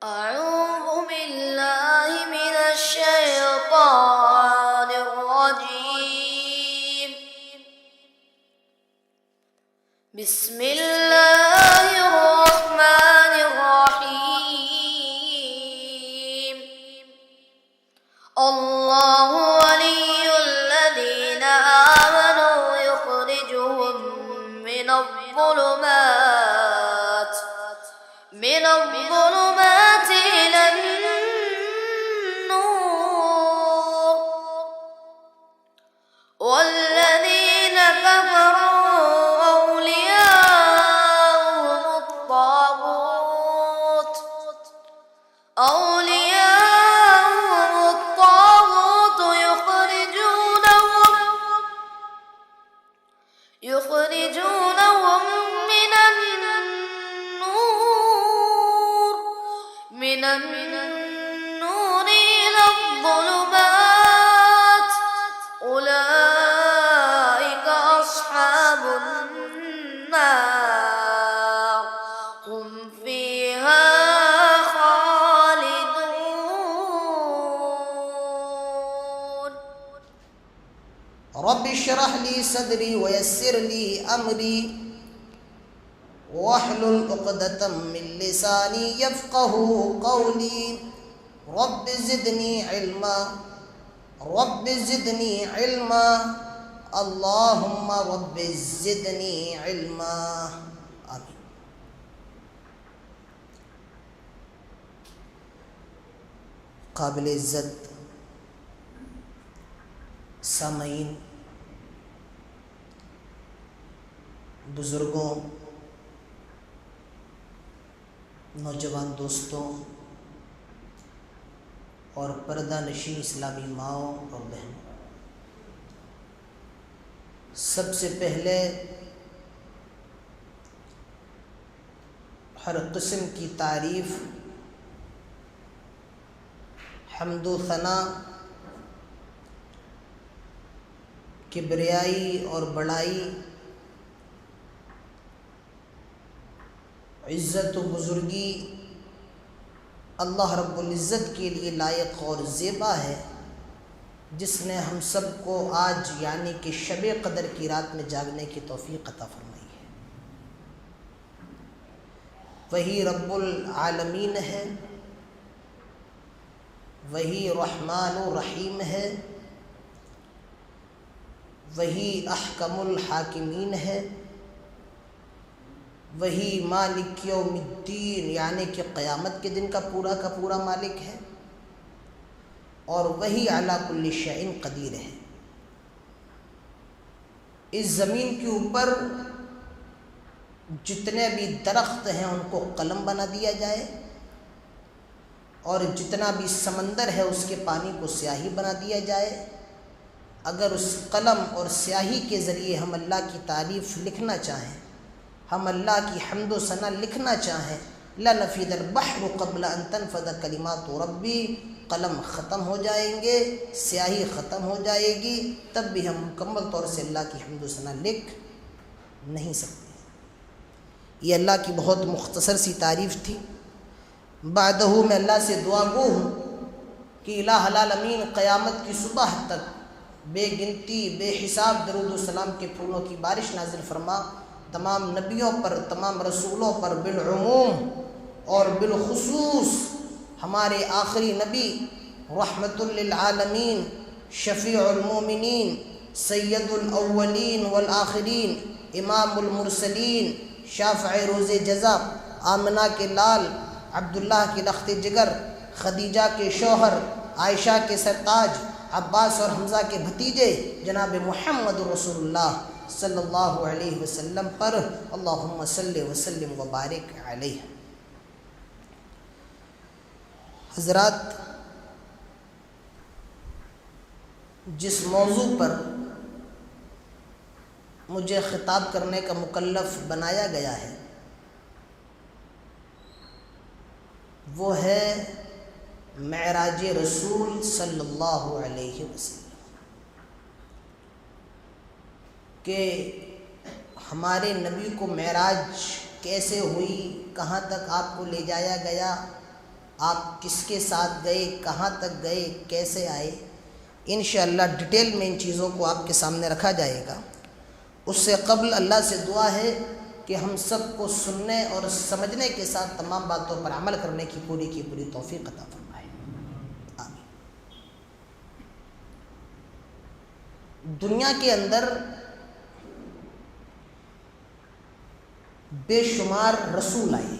أعوذ بالله من الشيطان الرجيم. بسم الله الرحمن الرحيم. الله ولي الذين آمنوا يخرجهم من الظلمات إلى النور، والذين كفروا أولياؤهم الطاغوت يخرجونهم من النور إلى الظلمات. أولئك أصحاب النار هم فيها خالدون. رب اشرح لي صدري ويسر لي أمري واحلل عقدة من لساني يفقه قولي. رب زدني علما اللهم رب زدني علما آمين. قابل عزت سامعین، بزرگوں، نوجوان دوستوں اور پردہ نشین اسلامی ماؤں اور بہنوں، سب سے پہلے ہر قسم کی تعریف، حمد و ثنا، کبریائی اور بڑائی، عزت و بزرگی اللہ رب العزت کے لیے لائق اور زیبا ہے، جس نے ہم سب کو آج یعنی کہ شب قدر کی رات میں جاگنے کی توفیق عطا فرمائی ہے۔ وہی رب العالمین ہے، وہی رحمان و رحیم ہے، وہی احکم الحاکمین ہے، وہی مالک یوم الدین یعنی کہ قیامت کے دن کا پورا مالک ہے، اور وہی علی کل شیء قدیر ہے۔ اس زمین کے اوپر جتنے بھی درخت ہیں ان کو قلم بنا دیا جائے، اور جتنا بھی سمندر ہے اس کے پانی کو سیاہی بنا دیا جائے، اگر اس قلم اور سیاہی کے ذریعے ہم اللہ کی تعریف لکھنا چاہیں، ہم اللہ کی حمد و ثنا لکھنا چاہیں، لنفد البحر قبل ان تنفد کلمات ربی، قلم ختم ہو جائیں گے، سیاہی ختم ہو جائے گی، تب بھی ہم مکمل طور سے اللہ کی حمد و ثنا لکھ نہیں سکتے۔ یہ اللہ کی بہت مختصر سی تعریف تھی۔ بعدہ میں اللہ سے دعا گو ہوں کہ الہ العالمین قیامت کی صبح تک بے گنتی بے حساب درود و سلام کے پھولوں کی بارش نازل فرما، تمام نبیوں پر، تمام رسولوں پر بالعموم اور بالخصوص ہمارے آخری نبی رحمت للعالمین، شفیع المومنین، سید الاولین والآخرین، امام المرسلین، شافع روز جزا، آمنہ کے لال، عبداللہ کے لخت جگر، خدیجہ کے شوہر، عائشہ کے سرتاج، عباس اور حمزہ کے بھتیجے جناب محمد رسول اللہ صلی اللہ علیہ وسلم پر اللہم صلی وسلم وبارک علیہ۔ حضرات، جس موضوع پر مجھے خطاب کرنے کا مکلف بنایا گیا ہے وہ ہے معراج رسول صلی اللہ علیہ وسلم، کہ ہمارے نبی کو معراج کیسے ہوئی، کہاں تک آپ کو لے جایا گیا، آپ کس کے ساتھ گئے، کہاں تک گئے، کیسے آئے، انشاءاللہ ڈیٹیل میں ان چیزوں کو آپ کے سامنے رکھا جائے گا۔ اس سے قبل اللہ سے دعا ہے کہ ہم سب کو سننے اور سمجھنے کے ساتھ تمام باتوں پر عمل کرنے کی پوری توفیق عطا فرمائے، آمین۔ دنیا کے اندر بے شمار رسول آئے،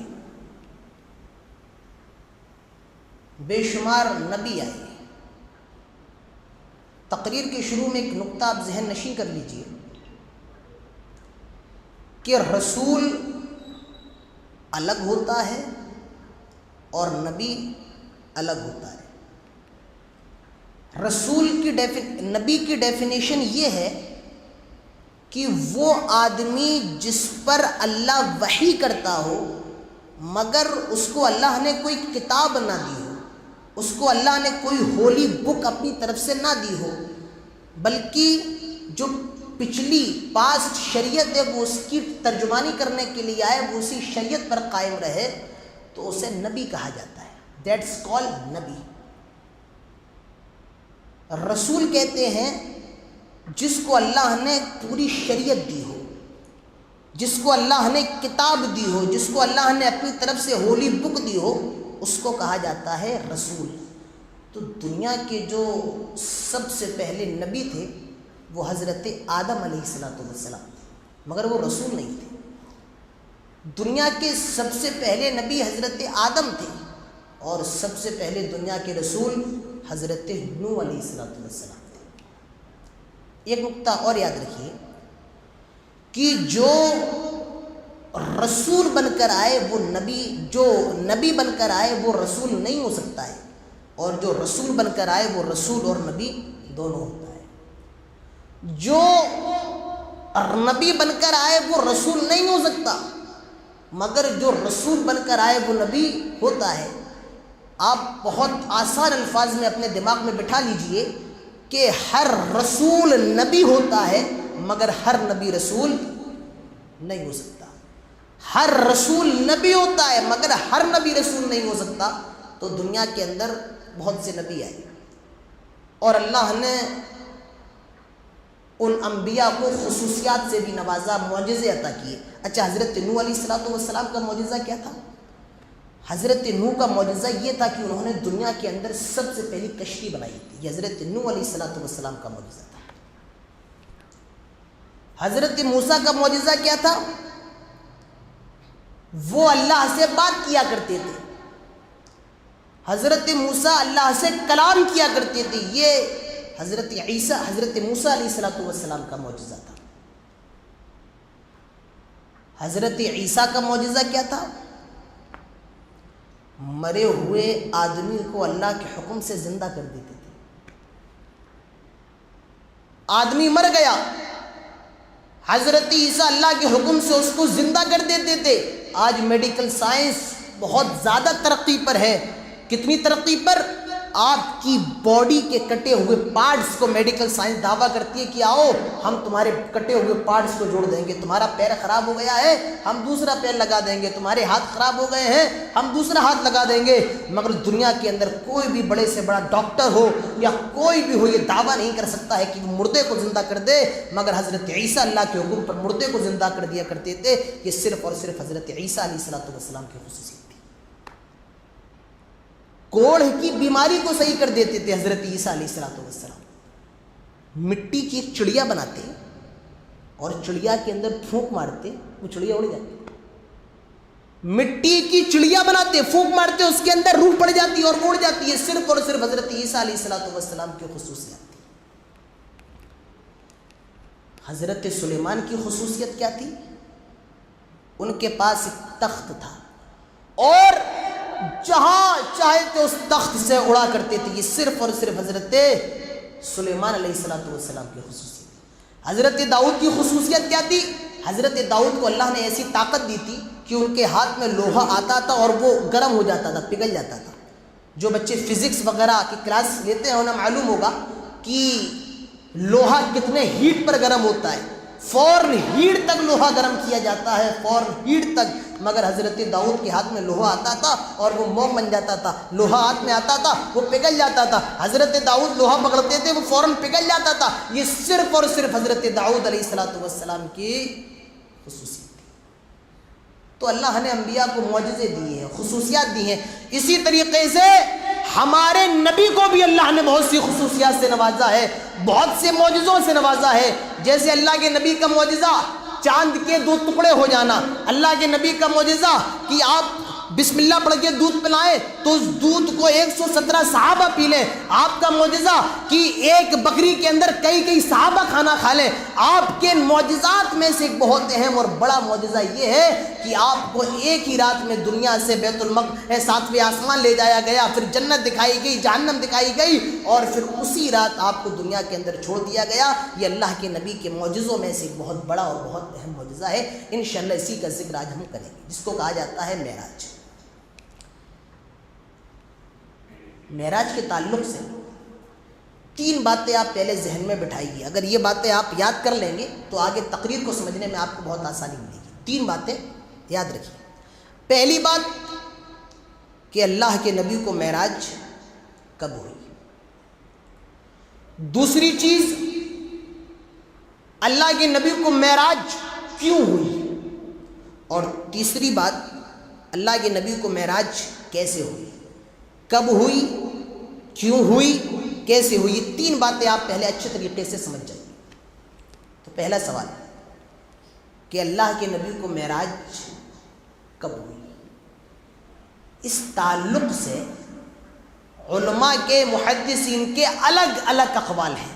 بے شمار نبی آئے۔ تقریر کے شروع میں ایک نقطہ آپ ذہن نشین کر لیجئے کہ رسول الگ ہوتا ہے اور نبی الگ ہوتا ہے۔ نبی کی ڈیفینیشن یہ ہے کہ وہ آدمی جس پر اللہ وحی کرتا ہو مگر اس کو اللہ نے کوئی کتاب نہ دی ہو، اس کو اللہ نے کوئی ہولی بک اپنی طرف سے نہ دی ہو، بلکہ جو پچھلی پاسٹ شریعت ہے وہ اس کی ترجمانی کرنے کے لیے آئے، وہ اسی شریعت پر قائم رہے، تو اسے نبی کہا جاتا ہے۔ دیٹس کالڈ نبی۔ رسول کہتے ہیں جس کو اللہ نے پوری شریعت دی ہو، جس کو اللہ نے کتاب دی ہو، جس کو اللہ نے اپنی طرف سے ہولی بک دی ہو، اس کو کہا جاتا ہے رسول۔ تو دنیا کے جو سب سے پہلے نبی تھے وہ حضرت آدم علیہ السلام تھے، مگر وہ رسول نہیں تھے۔ دنیا کے سب سے پہلے نبی حضرت آدم تھے اور سب سے پہلے دنیا کے رسول حضرت نوح علیہ السلام تھے۔ ایک نقطہ اور یاد رکھیے کہ جو رسول بن کر آئے وہ نبی، جو نبی بن کر آئے وہ رسول نہیں ہو سکتا ہے، اور جو رسول بن کر آئے وہ رسول اور نبی دونوں ہوتا ہے۔ جو نبی بن کر آئے وہ رسول نہیں ہو سکتا، مگر جو رسول بن کر آئے وہ نبی ہوتا ہے۔ آپ بہت آسان الفاظ میں اپنے دماغ میں بٹھا لیجئے کہ ہر رسول نبی ہوتا ہے مگر ہر نبی رسول نہیں ہو سکتا۔ ہر رسول نبی ہوتا ہے مگر ہر نبی رسول نہیں ہو سکتا۔ تو دنیا کے اندر بہت سے نبی آئے اور اللہ نے ان انبیاء کو خصوصیات سے بھی نوازا، معجزے عطا کیے۔ اچھا، حضرت نوح علیہ السلام کا معجزہ کیا تھا؟ حضرت نوح کا معجزہ یہ تھا کہ انہوں نے دنیا کے اندر سب سے پہلی کشتی بنائی تھی۔ یہ حضرت نوح علیہ السلام کا معجزہ تھا۔ حضرت موسیٰ کا معجزہ کیا تھا؟ وہ اللہ سے بات کیا کرتے تھے۔ حضرت موسیٰ اللہ سے کلام کیا کرتے تھے۔ یہ حضرت موسیٰ علیہ السلام کا معجزہ تھا۔ حضرت عیسیٰ کا معجزہ کیا تھا؟ مرے ہوئے آدمی کو اللہ کے حکم سے زندہ کر دیتے تھے۔ آدمی مر گیا، حضرت عیسیٰ اللہ کے حکم سے اس کو زندہ کر دیتے تھے۔ آج میڈیکل سائنس بہت زیادہ ترقی پر ہے۔ کتنی ترقی پر؟ آپ کی باڈی کے کٹے ہوئے پارٹس کو میڈیکل سائنس دعویٰ کرتی ہے کہ آؤ ہم تمہارے کٹے ہوئے پارٹس کو جوڑ دیں گے، تمہارا پیر خراب ہو گیا ہے ہم دوسرا پیر لگا دیں گے، تمہارے ہاتھ خراب ہو گئے ہیں ہم دوسرا ہاتھ لگا دیں گے۔ مگر دنیا کے اندر کوئی بھی بڑے سے بڑا ڈاکٹر ہو یا کوئی بھی ہو یہ دعویٰ نہیں کر سکتا ہے کہ وہ مردے کو زندہ کر دے، مگر حضرت عیسیٰ اللہ کے حکم پر مردے کو زندہ کر دیا کرتے تھے۔ یہ صرف اور صرف حضرت عیسیٰ علیہ السلام کی خصوصیت تھی۔ کوڑھ کی بیماری کو صحیح کر دیتے تھے حضرت عیسیٰ علیہ السلام۔ مٹی کی ایک چڑیا بناتے اور چڑیا کے اندر پھونک مارتے، وہ چڑیا اڑ جاتی۔ مٹی کی چڑیا بناتے، پھونک مارتے، اس کے اندر روح پڑ جاتی اور اڑ جاتی ہے۔ صرف اور صرف حضرت عیسیٰ علیہ السلام کی خصوصیت تھی۔ حضرت سلیمان کی خصوصیت کیا تھی؟ ان کے پاس ایک تخت تھا اور جہاں چاہے تو اس تخت سے اڑا کرتے تھے۔ یہ صرف اور صرف حضرت سلیمان علیہ السلام کی خصوصیت۔ حضرت داؤد کی خصوصیت کیا تھی؟ حضرت داؤد کو اللہ نے ایسی طاقت دی تھی کہ ان کے ہاتھ میں لوہا آتا تھا اور وہ گرم ہو جاتا تھا، پگھل جاتا تھا۔ جو بچے فزکس وغیرہ کی کلاس لیتے ہیں انہیں معلوم ہوگا کہ لوہا کتنے ہیٹ پر گرم ہوتا ہے۔ فوراً ہیٹ تک لوہا گرم کیا جاتا ہے، فوراً ہیٹ تک مگر حضرت داؤد کے ہاتھ میں لوہا آتا تھا اور وہ موم بن جاتا تھا. لوہا ہاتھ میں آتا تھا وہ پگھل جاتا تھا. حضرت داؤد لوہا پکڑتے تھے وہ فوراً پگھل جاتا تھا. یہ صرف اور صرف حضرت داؤد علیہ السلام کی خصوصیت. تو اللہ نے انبیاء کو معجزے دیے ہیں, خصوصیات دی ہیں. اسی طریقے سے ہمارے نبی کو بھی اللہ نے بہت سی خصوصیات سے نوازا ہے, بہت سے معجزوں سے نوازا ہے. جیسے اللہ کے نبی کا معجزہ چاند کے 2 ٹکڑے ہو جانا, اللہ کے نبی کا معجزہ کہ آپ بسم اللہ پڑھ کے دودھ پلائیں تو اس دودھ کو 117 صحابہ پی لیں. آپ کا معجزہ کہ ایک بکری کے اندر کئی صحابہ کھانا کھا لیں. آپ کے معجزات میں سے ایک بہت اہم اور بڑا معجزہ یہ ہے کہ آپ کو ایک ہی رات میں دنیا سے بیت المقدس 7ویں آسمان لے جایا گیا, پھر جنت دکھائی گئی, جہنم دکھائی گئی, اور پھر اسی رات آپ کو دنیا کے اندر چھوڑ دیا گیا. یہ اللہ کے نبی کے معجزوں میں سے ایک بہت بڑا اور بہت اہم معجزہ ہے. انشاءاللہ اسی کا ذکر آج ہم کریں گے, جس کو کہا جاتا ہے معراج. معراج کے تعلق سے 3 باتیں آپ پہلے ذہن میں بٹھائیے. اگر یہ باتیں آپ یاد کر لیں گے تو آگے تقریر کو سمجھنے میں آپ کو بہت آسانی ملے گی. 3 باتیں یاد رکھیے. پہلی بات کہ اللہ کے نبی کو معراج کب ہوئی. دوسری چیز اللہ کے نبی کو معراج کیوں ہوئی. اور تیسری بات اللہ کے نبی کو معراج کیسے ہوئی, کب ہوئی, کیوں ہوئی, کیسے ہوئی. 3 باتیں آپ پہلے اچھے طریقے سے سمجھ جائیے. تو پہلا سوال کہ اللہ کے نبی کو معراج کب ہوئی. اس تعلق سے علماء کے, محدثین کے الگ الگ اقوال ہیں.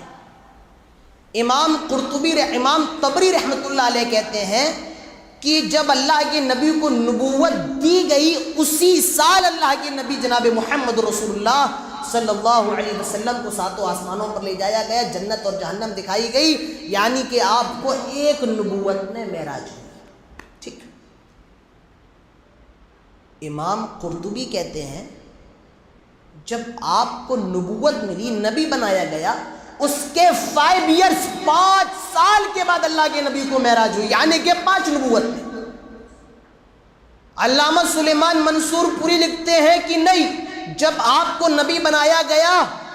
امام قرطبی, امام طبری رحمۃ اللہ علیہ کہتے ہیں کہ جب اللہ کے نبی کو نبوت دی گئی اسی سال اللہ کے نبی جناب محمد رسول اللہ صلی اللہ علیہ وسلم کو 7 آسمانوں پر لے جایا گیا, جنت اور جہنم دکھائی گئی, یعنی کہ آپ کو ایک نبوت میں معراج ہوئی. ٹھیک. امام قرطبی کہتے ہیں جب آپ کو نبوت ملی, نبی بنایا گیا, اس کے 5 ایئرز 5 سال کے بعد اللہ کے نبی کو معراج ہوئی, یعنی کہ 5 نبوت میں. علامہ سلیمان منصور پوری لکھتے ہیں کہ نہیں, جب آپ کو نبی بنایا گیا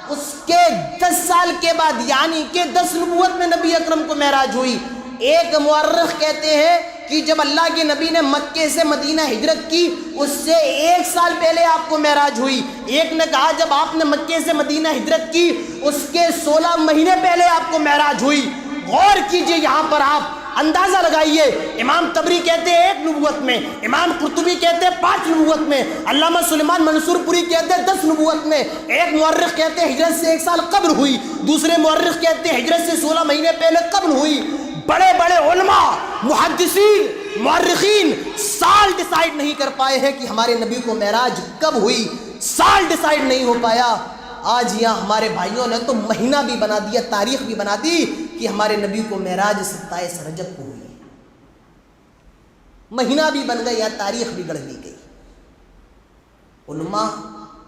اس کے 10 سال کے بعد, یعنی کہ 10 نبوت میں نبی اکرم کو معراج ہوئی. ایک مورخ کہتے ہیں کہ جب اللہ کے نبی نے مکے سے مدینہ ہجرت کی اس سے 1 سال پہلے آپ کو معراج ہوئی. ایک نے کہا جب آپ نے مکے سے مدینہ ہجرت کی اس کے 16 مہینے پہلے آپ کو معراج ہوئی. غور کیجئے, یہاں پر آپ اندازہ لگائیے. امام طبری کہتے ہیں 1 نبوت میں, امام قرطبی کہتے ہیں 5 نبوت میں, علامہ سلیمان منصور پوری کہتے ہیں 10 نبوت میں. ایک مورخ کہتے ہیں ہجرت سے 1 سال قبل ہوئی, دوسرے مورخ کہتے ہیں ہجرت سے 16 مہینے پہلے قبل ہوئی. بڑے بڑے علماء, محدثین, مورخین سال ڈیسائیڈ نہیں کر پائے ہیں کہ ہمارے نبی کو معراج کب ہوئی. سال ڈیسائیڈ نہیں ہو پایا. آج یہاں ہمارے بھائیوں نے تو مہینہ بھی بنا دیا, تاریخ بھی بنا دی کہ ہمارے نبی کو معراج 27 رجب کو ہوئی. مہینہ بھی بن گیا, تاریخ بھی گڑھ لی گئی. علماء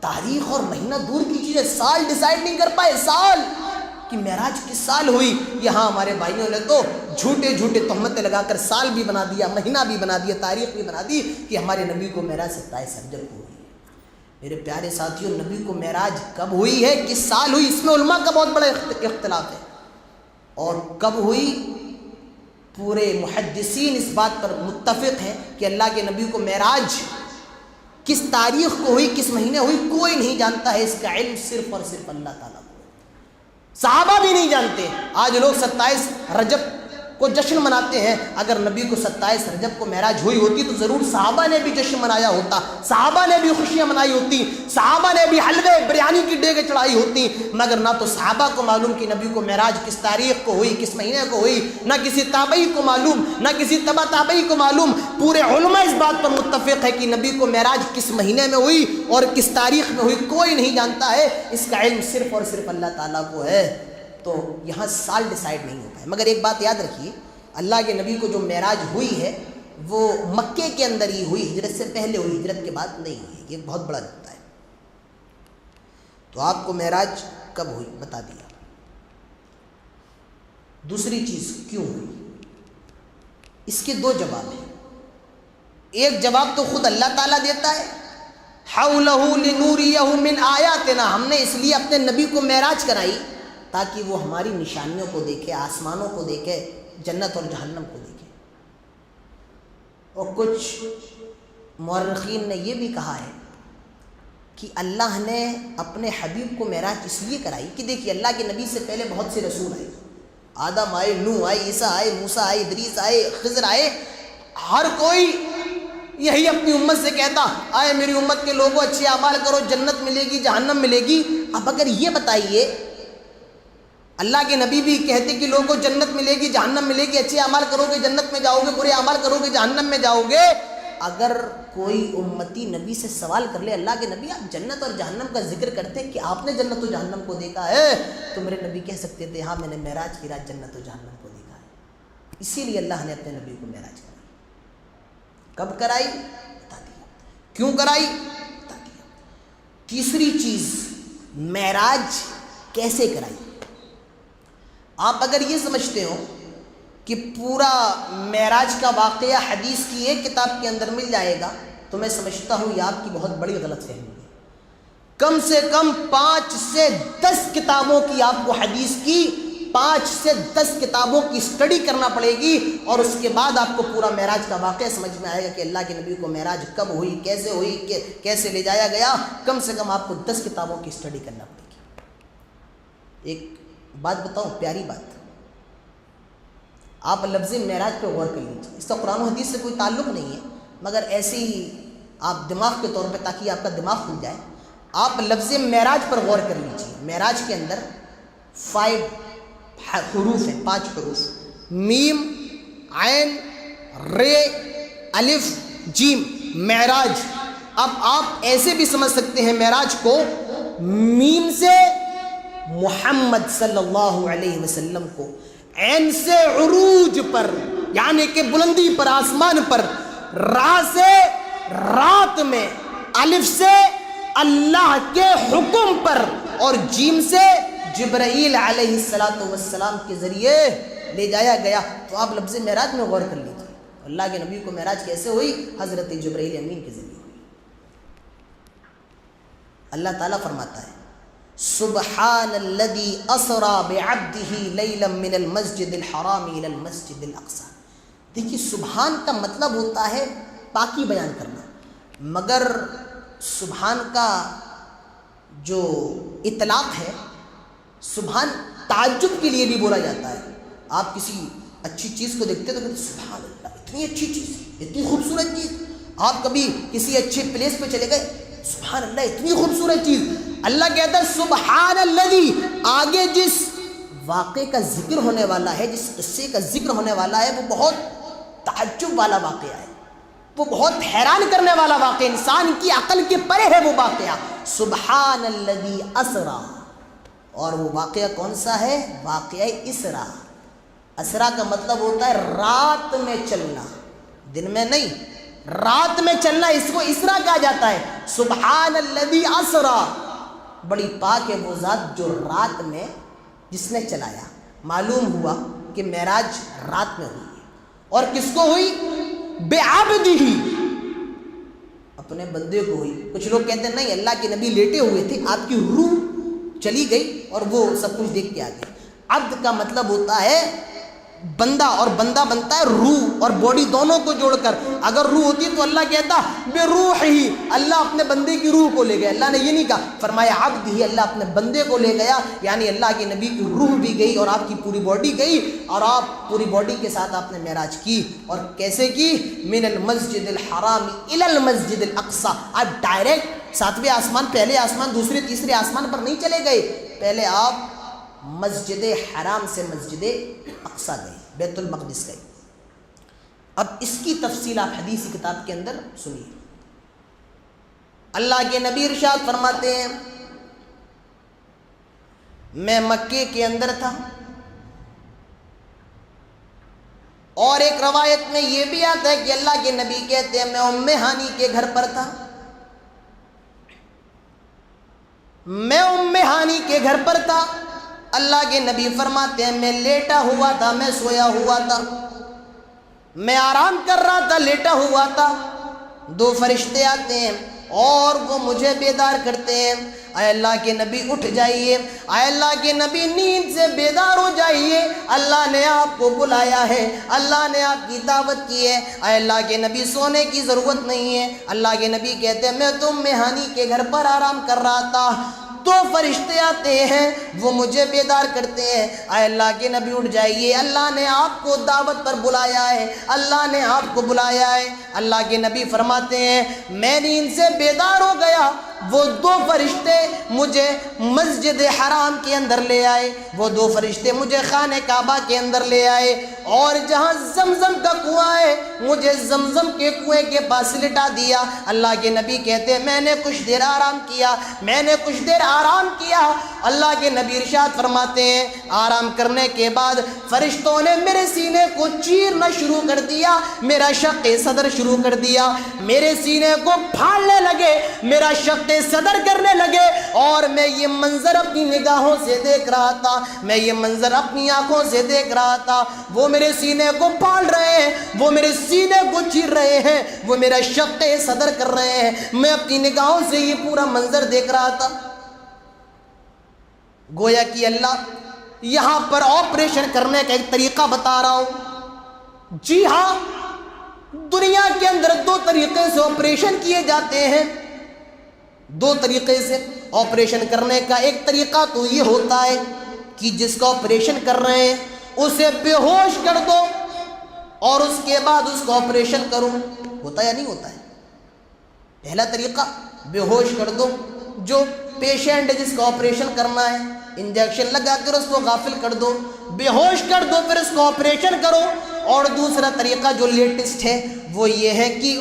تاریخ اور مہینہ دور کی چیزیں, سال ڈیسائیڈ نہیں کر پائے, سال کہ معراج کس سال ہوئی. یہاں ہمارے بھائیوں نے تو جھوٹے تہمتیں لگا کر سال بھی بنا دیا, مہینہ بھی بنا دیا, تاریخ بھی بنا دی کہ ہمارے نبی کو معراج 27 رجب کو ہوئی. میرے پیارے ساتھیوں, نبی کو معراج کب ہوئی ہے, کس سال ہوئی, اس میں علماء کا بہت بڑا اختلاف ہے. اور کب ہوئی, پورے محدثین اس بات پر متفق ہیں کہ اللہ کے نبی کو معراج کس تاریخ کو ہوئی, کس مہینے ہوئی, کوئی نہیں جانتا ہے. اس کا علم صرف اور صرف اللہ تعالیٰ کو. صحابہ بھی نہیں جانتے. آج لوگ 27 رجب کو جشن مناتے ہیں. اگر نبی کو 27 رجب کو معراج ہوئی ہوتی تو ضرور صحابہ نے بھی جشن منایا ہوتا, صحابہ نے بھی خوشیاں منائی ہوتی, صحابہ نے بھی حلوے بریانی کی ڈیگیں چڑھائی ہوتی. مگر نہ تو صحابہ کو معلوم کہ نبی کو معراج کس تاریخ کو ہوئی, کس مہینے کو ہوئی, نہ کسی تابعی کو معلوم, نہ کسی تبع تابعی کو معلوم. پورے علماء اس بات پر متفق ہے کہ نبی کو معراج کس مہینے میں ہوئی اور کس تاریخ میں ہوئی, کوئی نہیں جانتا ہے. اس کا علم صرف اور صرف اللہ تعالیٰ کو ہے. تو یہاں سال ڈیسائیڈ نہیں ہوتا ہے. مگر ایک بات یاد رکھیے, اللہ کے نبی کو جو معراج ہوئی ہے وہ مکے کے اندر ہی ہوئی, ہجرت سے پہلے ہوئی, ہجرت کے بعد نہیں ہوئی. یہ بہت بڑا نقطہ ہے. تو آپ کو معراج کب ہوئی بتا دیا. دوسری چیز کیوں ہوئی, اس کے 2 جواب ہیں. ایک جواب تو خود اللہ تعالیٰ دیتا ہے، حَوْلَهُ لِنُورِيَهُ مِنْ آیَاتِنَا، ہم نے اس لیے اپنے نبی کو معراج کرائی تاکہ وہ ہماری نشانیوں کو دیکھے، آسمانوں کو دیکھے، جنت اور جہنم کو دیکھے۔ اور کچھ مورخین نے یہ بھی کہا ہے کہ اللہ نے اپنے حبیب کو معراج اس لیے کرائی کہ دیکھیے اللہ کے نبی سے پہلے بہت سے رسول آئے، آدم آئے، نوح آئے، عیسیٰ آئے، موسیٰ آئے، ادریس آئے، خضر آئے، ہر کوئی یہی اپنی امت سے کہتا آئے میری امت کے لوگوں اچھے اعمال کرو، جنت ملے گی، جہنم ملے گی۔ اب اگر یہ بتائیے اللہ کے نبی بھی کہتے کہ لوگوں جنت ملے گی، جہنم ملے گی، اچھے اعمال کرو گے جنت میں جاؤ گے، برے اعمال کرو گے جہنم میں جاؤ گے۔ اگر کوئی امتی نبی سے سوال کر لے اللہ کے نبی آپ جنت اور جہنم کا ذکر کرتے کہ آپ نے جنت و جہنم کو دیکھا ہے، تو میرے نبی کہہ سکتے تھے ہاں میں نے معراج کی رات جنت و جہنم کو دیکھا ہے۔ اسی لیے اللہ نے اپنے نبی کو معراج کرائی۔ کب کرائی؟ بتا دیا۔ کیوں کرائی؟ بتا دیا۔ تیسری چیز، معراج کیسے کرائی؟ آپ اگر یہ سمجھتے ہو کہ پورا معراج کا واقعہ حدیث کی ایک کتاب کے اندر مل جائے گا تو میں سمجھتا ہوں یہ آپ کی بہت بڑی غلط فہمی ہے۔ کم سے کم 5 سے 10 کتابوں کی آپ کو حدیث کی 5 سے 10 کتابوں کی اسٹڈی کرنا پڑے گی، اور اس کے بعد آپ کو پورا معراج کا واقعہ سمجھ میں آئے گا کہ اللہ کے نبی کو معراج کب ہوئی، کیسے ہوئی، کیسے لے جایا گیا۔ کم سے کم آپ کو 10 کتابوں کی اسٹڈی کرنا پڑے گی۔ ایک بات بتاؤں، پیاری بات، آپ لفظ معراج پہ غور کر لیجیے، اس کا قرآن و حدیث سے کوئی تعلق نہیں ہے، مگر ایسے ہی آپ دماغ کے طور پہ تاکہ آپ کا دماغ کھل جائے، آپ لفظ معراج پر غور کر لیجیے۔ معراج کے اندر 5 حروف ہیں، 5 حروف، میم، عین، رے، الف، جیم، معراج۔ اب آپ ایسے بھی سمجھ سکتے ہیں معراج کو، میم سے محمد صلی اللہ علیہ وسلم کو، عین سے عروج پر یعنی کہ بلندی پر، آسمان پر، را سے رات میں، الف سے اللہ کے حکم پر، اور جیم سے جبرائیل علیہ السلام کے ذریعے لے جایا گیا۔ تو آپ لفظ معراج میں غور کر لیجیے، اللہ کے نبی کو معراج کیسے ہوئی؟ حضرت جبرائیل امین کے ذریعے ہوئی۔ اللہ تعالیٰ فرماتا ہے سبحان الذی اسری بعبدہ لیلا من المسجد الحرام الی المسجد الاقصی۔ دیکھیے سبحان کا مطلب ہوتا ہے پاکی بیان کرنا، مگر سبحان کا جو اطلاق ہے، سبحان تعجب کے لیے بھی بولا جاتا ہے۔ آپ کسی اچھی چیز کو دیکھتے تو کہتے سبحان اللہ، اتنی اچھی چیز، اتنی خوبصورت چیز۔ آپ کبھی کسی اچھے پلیس پہ چلے گئے، سبحان اللہ اتنی خوبصورت چیز۔ اللہ کہتا ہے سبحان الذی، آگے جس واقعے کا ذکر ہونے والا ہے، جس قصے کا ذکر ہونے والا ہے، وہ بہت تعجب والا واقعہ ہے، وہ بہت حیران کرنے والا واقعہ، انسان کی عقل کے پرے ہے وہ واقعہ۔ سبحان الذی اسری، اور وہ واقعہ کون سا ہے؟ واقعہ اسرا۔ اسرا کا مطلب ہوتا ہے رات میں چلنا، دن میں نہیں، رات میں چلنا، اس کو اسرا کہا جاتا ہے۔ سبحان الذی اسرا، بڑی پاک ہے وہ ذات جو رات میں جس نے چلایا۔ معلوم ہوا کہ معراج رات میں ہوئی ہے، اور کس کو ہوئی؟ بعبدہ، اپنے بندے کو ہوئی۔ کچھ لوگ کہتے ہیں نہیں، اللہ کے نبی لیٹے ہوئے تھے، آپ کی روح چلی گئی اور وہ سب کچھ دیکھ کے آ گئے۔ عبد کا مطلب ہوتا ہے بندہ، اور بندہ بنتا ہے روح اور باڈی دونوں کو جوڑ کر۔ اگر روح ہوتی تو اللہ کہتا بے روح ہی، اللہ اپنے بندے کی روح کو لے گیا۔ اللہ نے یہ نہیں کہا، فرمایا عبد ہی، اللہ اپنے بندے کو لے گیا، یعنی اللہ کے نبی کی روح بھی گئی اور آپ کی پوری باڈی گئی، اور آپ پوری باڈی کے ساتھ آپ نے معراج کی۔ اور کیسے کی؟ من المسجد الحرام الی المسجد الاقصی۔ آپ ڈائریکٹ 7ویں آسمان، پہلے آسمان، دوسرے تیسرے آسمان پر نہیں چلے گئے، پہلے آپ مسجد حرام سے مسجد اقصی گئے، بیت المقدس گئے۔ اب اس کی تفصیل آپ حدیث کی کتاب کے اندر سنیے۔ اللہ کے نبی ارشاد فرماتے ہیں میں مکے کے اندر تھا، اور ایک روایت میں یہ بھی آتا ہے کہ اللہ کے نبی کہتے ہیں میں ام ہانی کے گھر پر تھا، میں ام ہانی کے گھر پر تھا۔ اللہ کے نبی فرماتے ہیں میں لیٹا ہوا تھا، میں سویا ہوا تھا، میں آرام کر رہا تھا، لیٹا ہوا تھا۔ دو فرشتے آتے ہیں اور وہ مجھے بیدار کرتے ہیں، اے اللہ کے نبی اٹھ جائیے، اے اللہ کے نبی نیند سے بیدار ہو جائیے، اللہ نے آپ کو بلایا ہے، اللہ نے آپ کی دعوت کی ہے، اے اللہ کے نبی سونے کی ضرورت نہیں ہے۔ اللہ کے نبی کہتے ہیں میں تو میہانی کے گھر پر آرام کر رہا تھا، دو فرشتے آتے ہیں وہ مجھے بیدار کرتے ہیں، اے اللہ کے نبی اٹھ جائیے، اللہ نے آپ کو دعوت پر بلایا ہے، اللہ نے آپ کو بلایا ہے۔ اللہ کے نبی فرماتے ہیں میں نیند سے بیدار ہو گیا، وہ دو فرشتے مجھے مسجد حرام کے اندر لے آئے، وہ دو فرشتے مجھے خانہ کعبہ کے اندر لے آئے، اور جہاں زمزم کا کنواں ہے مجھے زمزم کے کنویں کے پاس لٹا دیا۔ اللہ کے نبی کہتے ہیں میں نے کچھ دیر آرام کیا، میں نے کچھ دیر آرام کیا۔ اللہ کے نبی ارشاد فرماتے ہیں آرام کرنے کے بعد فرشتوں نے میرے سینے کو چیرنا شروع کر دیا، میرا شق صدر شروع کر دیا، میرے سینے کو پھاڑنے لگے، میرا شق صدر کرنے لگے، اور میں یہ منظر اپنی نگاہوں سے دیکھ رہا تھا، میں یہ منظر اپنی آنکھوں سے دیکھ رہا تھا۔ وہ میرے سینے کو پھاڑ رہے ہیں، وہ میرے سینے کو چیر رہے ہیں، وہ میرا شق صدر کر رہے ہیں، میں اپنی نگاہوں سے یہ پورا منظر دیکھ رہا تھا۔ گویا کہ اللہ یہاں پر آپریشن کرنے کا ایک طریقہ بتا رہا ہوں۔ جی ہاں، دنیا کے اندر دو طریقے سے آپریشن کیے جاتے ہیں، دو طریقے سے آپریشن کرنے کا۔ ایک طریقہ تو یہ ہوتا ہے کہ جس کا آپریشن کر رہے ہیں اسے بے ہوش کر دو اور اس کے بعد اس کا آپریشن کرو، ہوتا یا نہیں ہوتا ہے؟ پہلا طریقہ بے ہوش کر دو، جو پیشنٹ جس کا آپریشن کرنا ہے انجیکشن لگا کر اس کو غافل کر دو، بے ہوش کر دو، پھر اس کو آپریشن کرو۔ اور دوسرا طریقہ جو لیٹسٹ ہے وہ یہ ہے کہ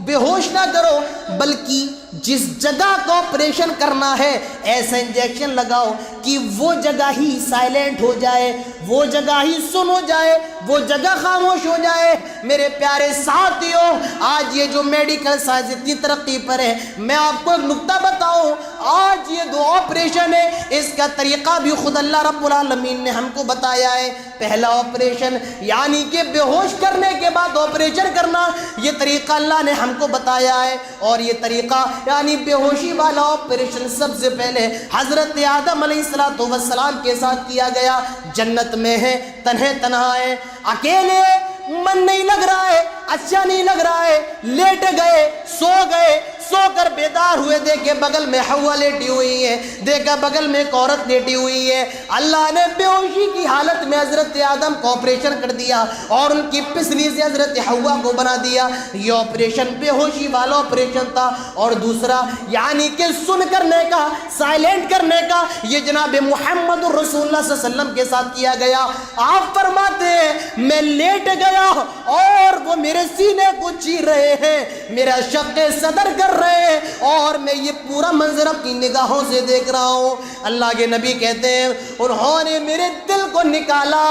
بے ہوش نہ کرو، بلکہ جس جگہ کو آپریشن کرنا ہے ایسا انجیکشن لگاؤ کہ وہ جگہ ہی سائلنٹ ہو جائے، وہ جگہ ہی سن ہو جائے، وہ جگہ خاموش ہو جائے۔ میرے پیارے ساتھیوں، آج یہ جو میڈیکل سائنس اتنی ترقی پر ہے، میں آپ کو ایک نکتہ بتاؤں، آج یہ دو آپریشن ہے، اس کا طریقہ بھی خود اللہ رب العالمین نے ہم کو بتایا ہے۔ پہلا آپریشن یعنی کہ بے ہوش کرنے کے بعد آپریشن کرنا، یہ طریقہ اللہ نے ہم کو بتایا ہے، اور یہ طریقہ یعنی بے ہوشی والا آپریشن سب سے پہلے حضرت آدم علیہ السلام کے ساتھ کیا گیا۔ جنت میں ہے، تنہا ہے، اکیلے، من نہیں لگ رہا ہے، اچھا نہیں لگ رہا ہے، لیٹ گئے، سو گئے، سو کر بیدار ہوئے، دیکھے بغل میں حوا لیٹی ہوئی ہے، دیکھا بغل میں ایک عورت لیٹی ہوئی ہے۔ اللہ نے بے ہوشی کی حالت میں حضرت آدم کو آپریشن کر دیا اور ان کی پسلی سے حضرت حوا کو بنا دیا۔ یہ آپریشن بے ہوشی والا آپریشن تھا۔ اور دوسرا یعنی کہ سن کرنے کا، سائلنٹ کرنے کا، یہ جناب محمد رسول اللہ صلی اللہ علیہ وسلم کے ساتھ کیا گیا۔ آپ فرماتے ہیں میں لیٹ گیا اور وہ میرے سینے کو چیر رہے ہیں، میرا شق صدر کر رہے ہیں، اور میں یہ پورا منظر اپنی نگاہوں سے دیکھ رہا ہوں۔ اللہ کے نبی کہتے ہیں انہوں نے میرے دل کو نکالا،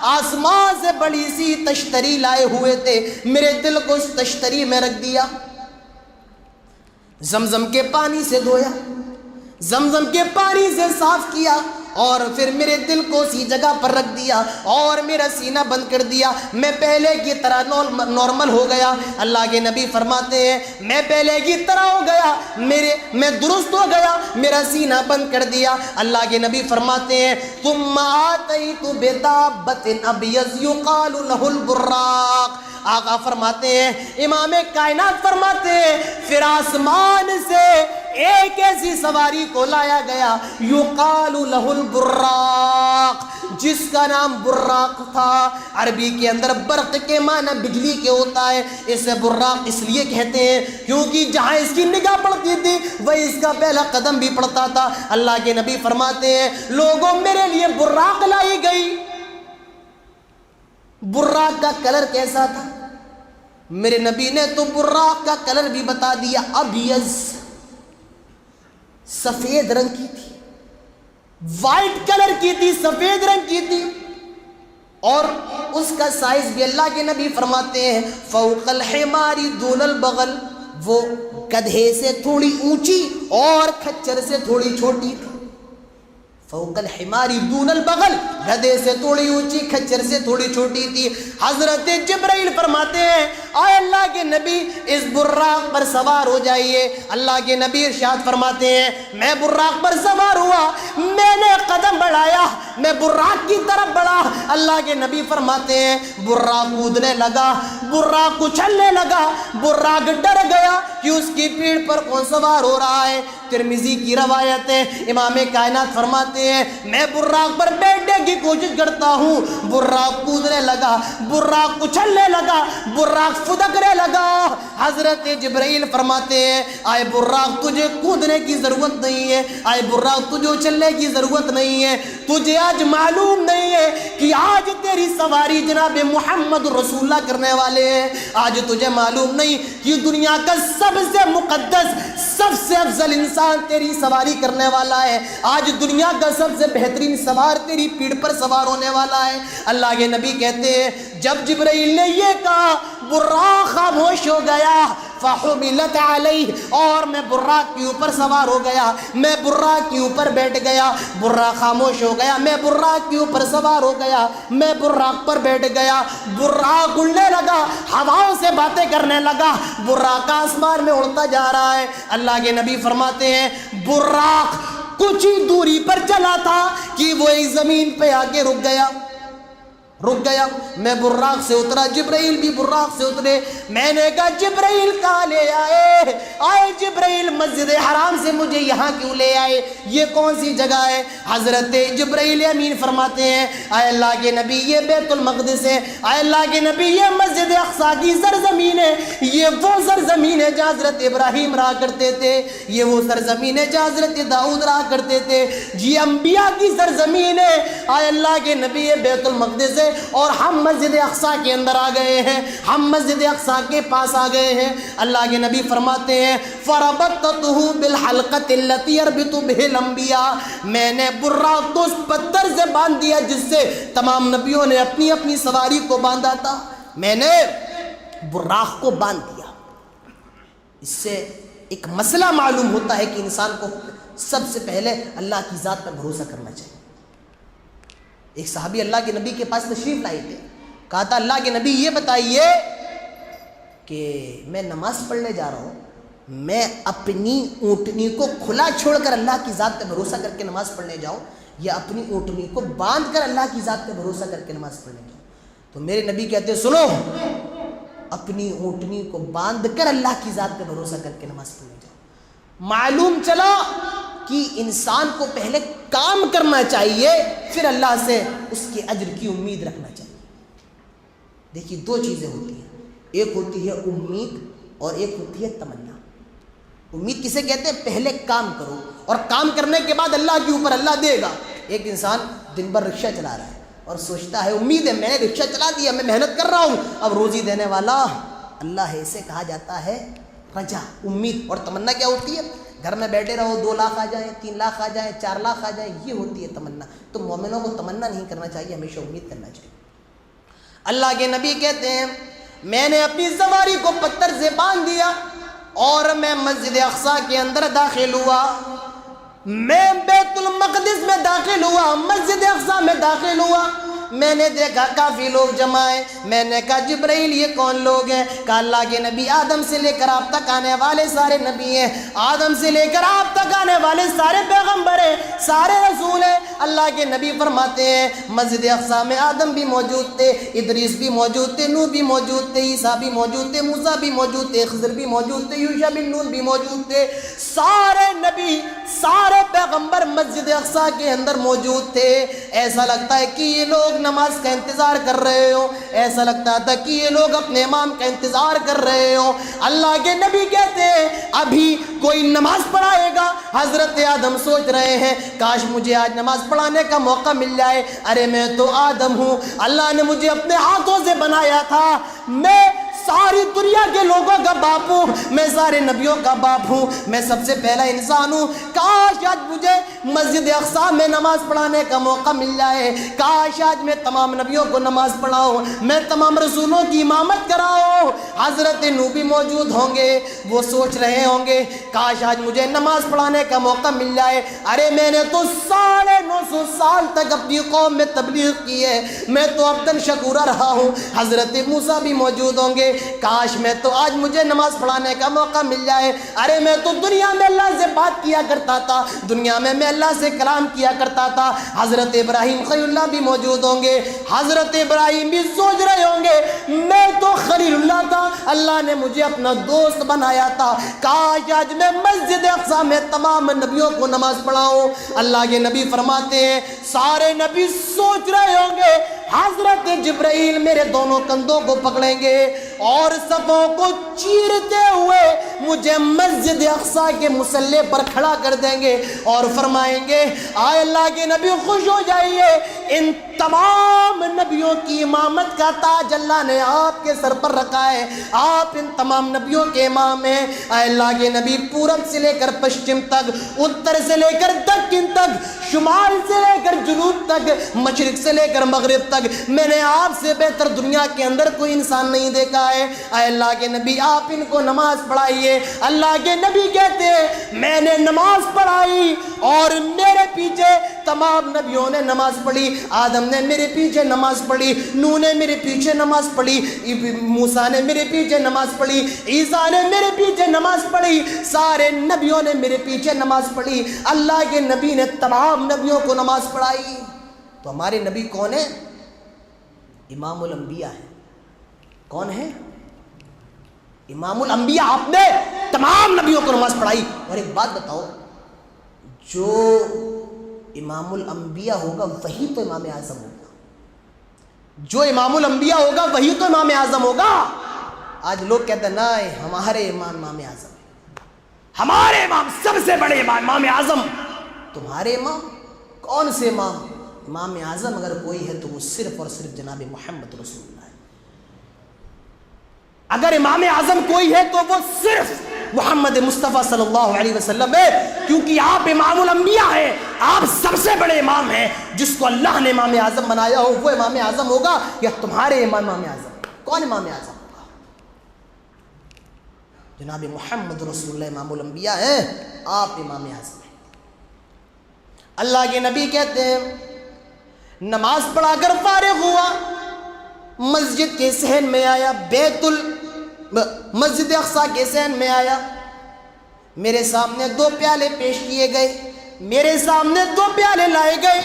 آسمان سے بڑی سی تشتری لائے ہوئے تھے، میرے دل کو اس تشتری میں رکھ دیا، زمزم کے پانی سے دھویا، زمزم کے پانی سے صاف کیا، اور پھر میرے دل کو اسی جگہ پر رکھ دیا اور میرا سینہ بند کر دیا۔ میں پہلے کی طرح نارمل ہو گیا۔ اللہ کے نبی فرماتے ہیں میں پہلے کی طرح ہو گیا، میں درست ہو گیا، میرا سینہ بند کر دیا۔ اللہ کے نبی فرماتے ہیں ثم آتیت بدابۃ ابیض یقال لہ البراق۔ آقا فرماتے ہیں، امام کائنات فرماتے ہیں پھر آسمان سے ایک ایسی سواری کو لایا گیا یقال لہ البراق، جس کا نام براق تھا۔ عربی کے اندر برق کے معنی بجلی کے ہوتا ہے، اسے براق اس لیے کہتے ہیں کیونکہ جہاں اس کی نگاہ پڑتی تھی وہی اس کا پہلا قدم بھی پڑتا تھا۔ اللہ کے نبی فرماتے ہیں لوگوں میرے لیے براق لائی گئی۔ براق کا کلر کیسا تھا؟ میرے نبی نے تو براق کا کلر بھی بتا دیا، ابیض، سفید رنگ کی تھی، وائٹ کلر کی تھی، سفید رنگ کی تھی، اور اس کا سائز بھی اللہ کے نبی فرماتے ہیں فوق الحمار دون البغل، وہ گدھے سے تھوڑی اونچی اور کھچر سے تھوڑی چھوٹی تھی۔ فوق الحمار دون البغل، گدھے سے تھوڑی اونچی، کھچر سے تھوڑی چھوٹی تھی۔ حضرت جبرائیل فرماتے ہیں اے اللہ کے نبی اس براق پر سوار ہو جائیے۔ اللہ کے نبی ارشاد فرماتے ہیں میں براق پر سوار ہوا، میں نے قدم بڑھایا، میں براق کی طرف بڑھا۔ اللہ کے نبی فرماتے ہیں براق کودنے لگا، براق اچھلنے لگا، براق ڈر گیا کہ اس کی پیٹھ پر کون سوار ہو رہا ہے۔ ترمذی کی روایت ہے، امام کائنات فرماتے ہیں میں براق پر بیٹھنے کی کوشش کرتا ہوں، براق کودنے لگا، براق اچھلنے لگا، براق فدکنے لگا۔ حضرت جبرائیل فرماتے ہیں آئے براق تجھے کودنے کی ضرورت نہیں ہے، آئے براق تجھے اچھلنے کی ضرورت نہیں ہے، تجھے آج معلوم نہیں ہے کہ آج تیری سواری جناب محمد رسول اللہ کرنے والے ہیں۔ آج تجھے معلوم نہیں کہ دنیا کا سب سے مقدس سب سے افضل انسان تیری سواری کرنے والا ہے، آج دنیا کا سب سے بہترین سوار تیری پیٹھ پر سوار ہونے والا ہے۔ اللہ کے نبی کہتے ہیں جب جبرائیل نے یہ کہا براق خاموش ہو گیا، فحملت علیہ، اور میں براق کے اوپر سوار ہو گیا، میں براق کے اوپر بیٹھ گیا۔ براق خاموش ہو گیا، میں براق کے اوپر سوار ہو گیا، میں براق پر بیٹھ گیا۔ براق اڑنے لگا، ہواؤں سے باتیں کرنے لگا، براق آسمان میں اڑتا جا رہا ہے۔ اللہ کے نبی فرماتے ہیں براق کچھ ہی دوری پر چلا تھا کہ وہ ایک زمین پہ آ کے رک گیا۔ میں براق سے اترا، جبرائیل بھی براق سے اترے۔ میں نے کہا جبرائیل کہاں لے آئے جبرائیل مسجد حرام سے مجھے یہاں کیوں لے آئے، یہ کون سی جگہ ہے؟ حضرت جبرائیل امین فرماتے ہیں اے اللہ کے نبی یہ بیت المقدس ہے، اے اللہ کے نبی یہ مسجد اقصی کی سرزمین ہے، یہ وہ سرزمین ہے جہاں حضرت ابراہیم رہا کرتے تھے، یہ وہ سرزمین ہے جہاں حضرت داؤد رہا کرتے تھے، یہ انبیاء کی سرزمین ہے۔ اے اللہ کے نبی یہ بیت المقدس ہے اور ہم مسجد اقصی کے اندر آ گئے ہیں، ہم مسجد اقصی کے پاس آ گئے ہیں۔ اللہ کے نبی فرماتے ہیں فربطتہ بالحلقۃ التی یربط بہ الانبیاء، میں نے براق کو اس پتھر سے باندھ دیا جس سے تمام نبیوں نے اپنی اپنی سواری کو باندھا تھا، میں نے براق کو باندھ دیا۔ اس سے ایک مسئلہ معلوم ہوتا ہے کہ انسان کو سب سے پہلے اللہ کی ذات پر بھروسہ کرنا چاہیے۔ ایک صحابی اللہ کے نبی کے پاس تشریف لائے تھے، کہا تھا اللہ کے نبی یہ بتائیے کہ میں نماز پڑھنے جا رہا ہوں، میں اپنی اونٹنی کو کھلا چھوڑ کر اللہ کی ذات پہ بھروسہ کر کے نماز پڑھنے جاؤں یا اپنی اونٹنی کو باندھ کر اللہ کی ذات پہ بھروسہ کر کے نماز پڑھنے جاؤں؟ تو میرے نبی کہتے ہیں سنو، اپنی اونٹنی کو باندھ کر اللہ کی ذات پہ بھروسہ کر کے نماز پڑھنے جاؤ۔ معلوم چلا کہ انسان کو پہلے کام کرنا چاہیے، پھر اللہ سے اس کے اجر کی امید رکھنا چاہیے۔ دیکھیے دو چیزیں ہوتی ہیں، ایک ہوتی ہے امید اور ایک ہوتی ہے تمنا۔ امید کسے کہتے ہیں؟ پہلے کام کرو اور کام کرنے کے بعد اللہ کے اوپر اللہ دے گا۔ ایک انسان دن بھر رکشہ چلا رہا ہے اور سوچتا ہے امید ہے میں نے رکشہ چلا دیا، میں محنت کر رہا ہوں، اب روزی دینے والا اللہ ہے، اسے کہا جاتا ہے رجا، امید۔ اور تمنا کیا ہوتی ہے؟ گھر میں بیٹھے رہو 2 لاکھ آ جائیں، 3 لاکھ آ جائیں، 4 لاکھ آ جائیں، یہ ہوتی ہے تمنا۔ تو مومنوں کو تمنا نہیں کرنا چاہیے، ہمیشہ امید کرنا چاہیے۔ اللہ کے نبی کہتے ہیں میں نے اپنی سواری کو پتھر سے باندھ دیا اور میں مسجد اقصی کے اندر داخل ہوا، میں بیت المقدس میں داخل ہوا، مسجد اقصی میں داخل ہوا۔ میں نے دیکھا کافی لوگ جمع ہیں، میں نے کہا جبرائیل یہ کون لوگ ہیں؟ کہا اللہ کے نبی آدم سے لے کر آپ تک آنے والے سارے نبی ہیں، آدم سے لے کر آپ تک آنے والے سارے پیغمبر ہیں، سارے رسول ہیں۔ اللہ کے نبی فرماتے ہیں مسجد اقصی میں آدم بھی موجود تھے، ادریس بھی موجود تھے، نوح بھی موجود تھے، عیسیٰ بھی موجود تھے، موسیٰ بھی موجود تھے، خضر بھی موجود تھے، یوشع بن نون بھی موجود تھے، سارے نبی سارے پیغمبر مسجد اقصی کے اندر موجود تھے۔ ایسا لگتا ہے کہ یہ لوگ نماز کا انتظار کر رہے ہو، ایسا لگتا تھا کہ یہ لوگ اپنے امام کا انتظار کر رہے ہو۔ اللہ کے نبی کہتے ہیں ابھی کوئی نماز پڑھائے گا؟ حضرت آدم سوچ رہے ہیں کاش مجھے آج نماز پڑھانے کا موقع مل جائے، ارے میں تو آدم ہوں، اللہ نے مجھے اپنے ہاتھوں سے بنایا تھا، میں ساری دنیا کے لوگوں کا باپ ہوں، میں سارے نبیوں کا باپ ہوں، میں سب سے پہلا انسان ہوں، کاش آج مجھے مسجد اقصی میں نماز پڑھانے کا موقع مل جائے، کاش آج میں تمام نبیوں کو نماز پڑھاؤں، میں تمام رسولوں کی امامت کراؤں۔ حضرت نوح بھی موجود ہوں گے، وہ سوچ رہے ہوں گے کاش آج مجھے نماز پڑھانے کا موقع مل جائے، ارے میں نے تو 950 سال تک اپنی قوم میں تبلیغ کی ہے، میں تو عبداً شکورا رہا ہوں۔ حضرت موسیٰ بھی موجود ہوں گے، کاش میں تو آج مجھے نماز پڑھانے کا موقع مل جائے. ارے میں تو دنیا میں اللہ سے بات کیا کرتا تھا, دنیا میں اللہ سے کلام کیا کرتا تھا. حضرت ابراہیم خلیل اللہ بھی موجود ہوں گے, حضرت ابراہیم بھی سوچ رہے ہوں گے میں تو خلیل اللہ تھا, اللہ نے مجھے اپنا دوست بنایا تھا, کاش آج میں مسجد اقصی میں تمام نبیوں کو نماز پڑھاؤں. اللہ کے نبی فرماتے ہیں سارے نبی سوچ رہے ہوں گے حضرت جبرائیل میرے دونوں کندھوں کو پکڑیں گے اور صفوں کو چیرتے ہوئے مجھے مسجد اقصی کے مصلی پر کھڑا کر دیں گے اور فرمائیں گے آئے اللہ کے نبی خوش ہو جائیے, ان تمام نبیوں کی امامت کا تاج اللہ نے آپ کے سر پر رکھا ہے, آپ ان تمام نبیوں کے امام ہیں. اے اللہ کے نبی پورب سے لے کر پشچم تک, اتر سے لے کر دکن تک, شمال سے لے کر جنوب تک, مشرق سے لے کر مغرب تک, میں نے آپ سے بہتر دنیا کے اندر کوئی انسان نہیں دیکھا ہے. اے اللہ کے نبی آپ ان کو نماز پڑھائیے. اللہ کے نبی کہتے ہیں میں نے نماز پڑھائی اور میرے پیچھے تمام نبیوں نے نماز پڑھی. آدم نے میرے پیچھے نماز پڑھی, نوح نے میرے پیچھے نماز پڑھی, موسیٰ نے میرے پیچھے نماز پڑھی, عیسیٰ نے میرے پیچھے نماز پڑھی, سارے نبیوں نے میرے پیچھے نماز پڑھی. اللہ کے نبی نے تمام نبیوں کو نماز پڑھائی. تو ہمارے نبی کون ہیں؟ امام الانبیاء ہے. کون ہے؟ امام الانبیاء. آپ نے تمام نبیوں کو نماز پڑھائی. اور ایک بات بتاؤ, جو امام الانبیاء ہوگا وہی تو امام اعظم ہوگا. جو امام الانبیاء ہوگا وہی تو امام اعظم ہوگا. آج لوگ کہتے ہیں نہیں ہمارے امام اعظم ہے, ہمارے امام سب سے بڑے امام اعظم. تمہارے امام کون سے امام؟ امام اعظم اگر کوئی ہے تو وہ صرف اور صرف جناب محمد رسول اللہ ہے. اگر امام اعظم کوئی ہے تو وہ صرف محمد مصطفیٰ صلی اللہ علیہ وسلم ہے, کیونکہ آپ امام الانبیاء ہیں, آپ سب سے بڑے امام ہیں. جس کو اللہ نے امام اعظم بنایا ہو وہ امام اعظم ہوگا یا تمہارے امام اعظم؟ کون امام اعظم ہوگا؟ جناب محمد رسول اللہ امام الانبیاء ہیں, آپ امام اعظم ہیں. اللہ کے نبی کہتے ہیں نماز پڑھا کر فارغ ہوا, مسجد کے صحن میں آیا, مسجد اقصی کے صحن میں آیا, میرے سامنے 2 پیالے پیش کیے گئے, میرے سامنے 2 پیالے لائے گئے.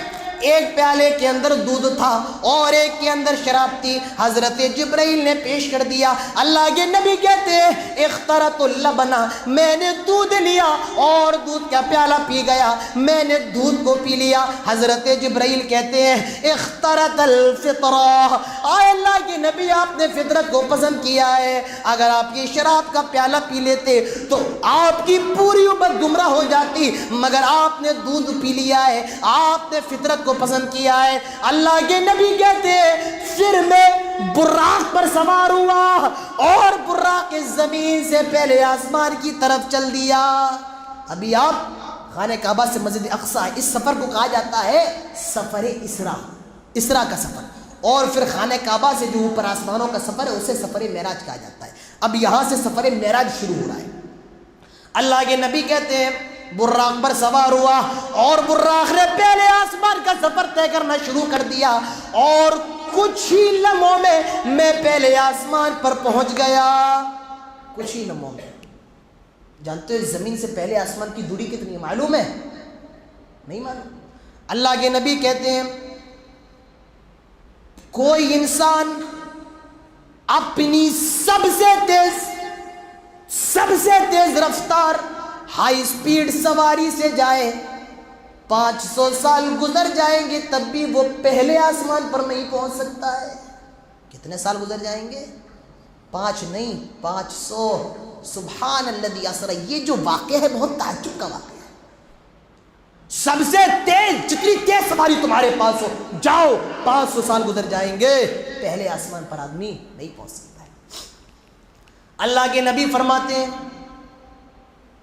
ایک پیالے کے اندر دودھ تھا اور ایک کے اندر شراب تھی. حضرت جبرائیل نے پیش کر دیا. اللہ کے نبی کہتے ہیں اخترت اللبن, میں نے دودھ لیا اور دودھ کا پیالہ پی گیا, میں نے دودھ کو پی لیا. حضرت جبرائیل کہتے ہیں اخترت الفطرہ, آئے اللہ کے نبی آپ نے فطرت کو پسند کیا ہے. اگر آپ یہ شراب کا پیالہ پی لیتے تو آپ کی پوری امت گمراہ ہو جاتی, مگر آپ نے دودھ پی لیا ہے, آپ نے فطرت کو پسند کیا ہے. اللہ کے نبی کہتے ہیں پھر میں براق پر سوار ہوا اور براق زمین سے پہلے آسمان کی طرف چل دیا. ابھی آپ خانہ کعبہ سے مسجد اقصی, اس سفر کو کہا جاتا ہے سفر اسرا کا سفر, اور پھر خانہ کعبہ سے جو اوپر آسمانوں کا سفر ہے اسے سفر معراج کہا جاتا ہے. اب یہاں سے سفر معراج شروع ہو رہا ہے. اللہ کے نبی کہتے ہیں براق پر سوار ہوا اور براق نے پہلے آسمان کا سفر طے کرنا شروع کر دیا اور کچھ ہی لمحوں میں پہلے آسمان پر پہنچ گیا. کچھ ہی لمحوں میں. جانتے ہو زمین سے پہلے آسمان کی دوری کتنی ہے؟ معلوم ہے؟ نہیں معلوم. اللہ کے نبی کہتے ہیں کوئی انسان اپنی سب سے تیز رفتار ہائی سپیڈ سواری سے جائے, 500 سال گزر جائیں گے تب بھی وہ پہلے آسمان پر نہیں پہنچ سکتا ہے. کتنے سال گزر جائیں گے؟ 5 نہیں 500. سبحان الذی اسری. یہ جو واقعہ ہے بہت تعجب کا واقعہ ہے. سب سے تیز, جتنی تیز سواری تمہارے پاس ہو جاؤ, 500 سال گزر جائیں گے, پہلے آسمان پر آدمی نہیں پہنچ سکتا ہے. اللہ کے نبی فرماتے ہیں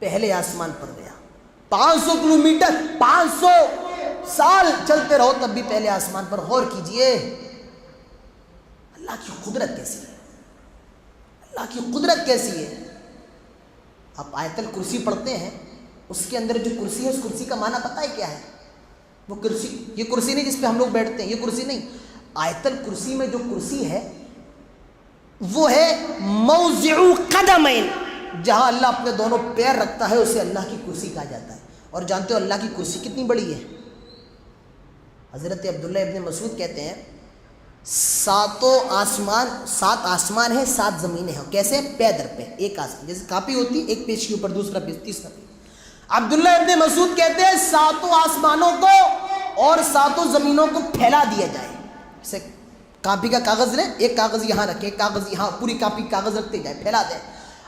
پہلے آسمان پر گیا, 500 کلومیٹر 500 سال چلتے رہو تب بھی پہلے آسمان پر. غور کیجئے اللہ کی قدرت کیسی ہے, اللہ کی قدرت کیسی ہے. آپ آیت الکرسی پڑھتے ہیں, اس کے اندر جو کرسی ہے اس کرسی کا معنی پتہ ہے کیا ہے؟ وہ کرسی, یہ کرسی نہیں جس پہ ہم لوگ بیٹھتے ہیں, یہ کرسی نہیں. آیت الکرسی میں جو کرسی ہے وہ ہے موضع قدمین، جہاں اللہ اپنے دونوں پیر رکھتا ہے اسے اللہ کی کرسی کہا جاتا ہے۔ اور جانتے ہو اللہ کی کرسی کتنی بڑی ہے؟ حضرت عبداللہ ابن مسعود کہتے ہیں سات آسمان ہیں، 7 زمینیں ہیں۔ کیسے؟ پے در پے، ایک آسمان جیسے کاپی ہوتی، ایک پیج کے اوپر دوسرا پیج، تیسرا پیج۔ عبداللہ ابن مسعود کہتے ہیں 7 آسمانوں کو اور 7 زمینوں کو پھیلا دیا جائے۔ جیسے کاپی کا کاغذ لیں، ایک کاغذ یہاں رکھے، ایک کاغذ یہاں، پوری کاپی کاغذ رکھتے جائے، پھیلا دیں۔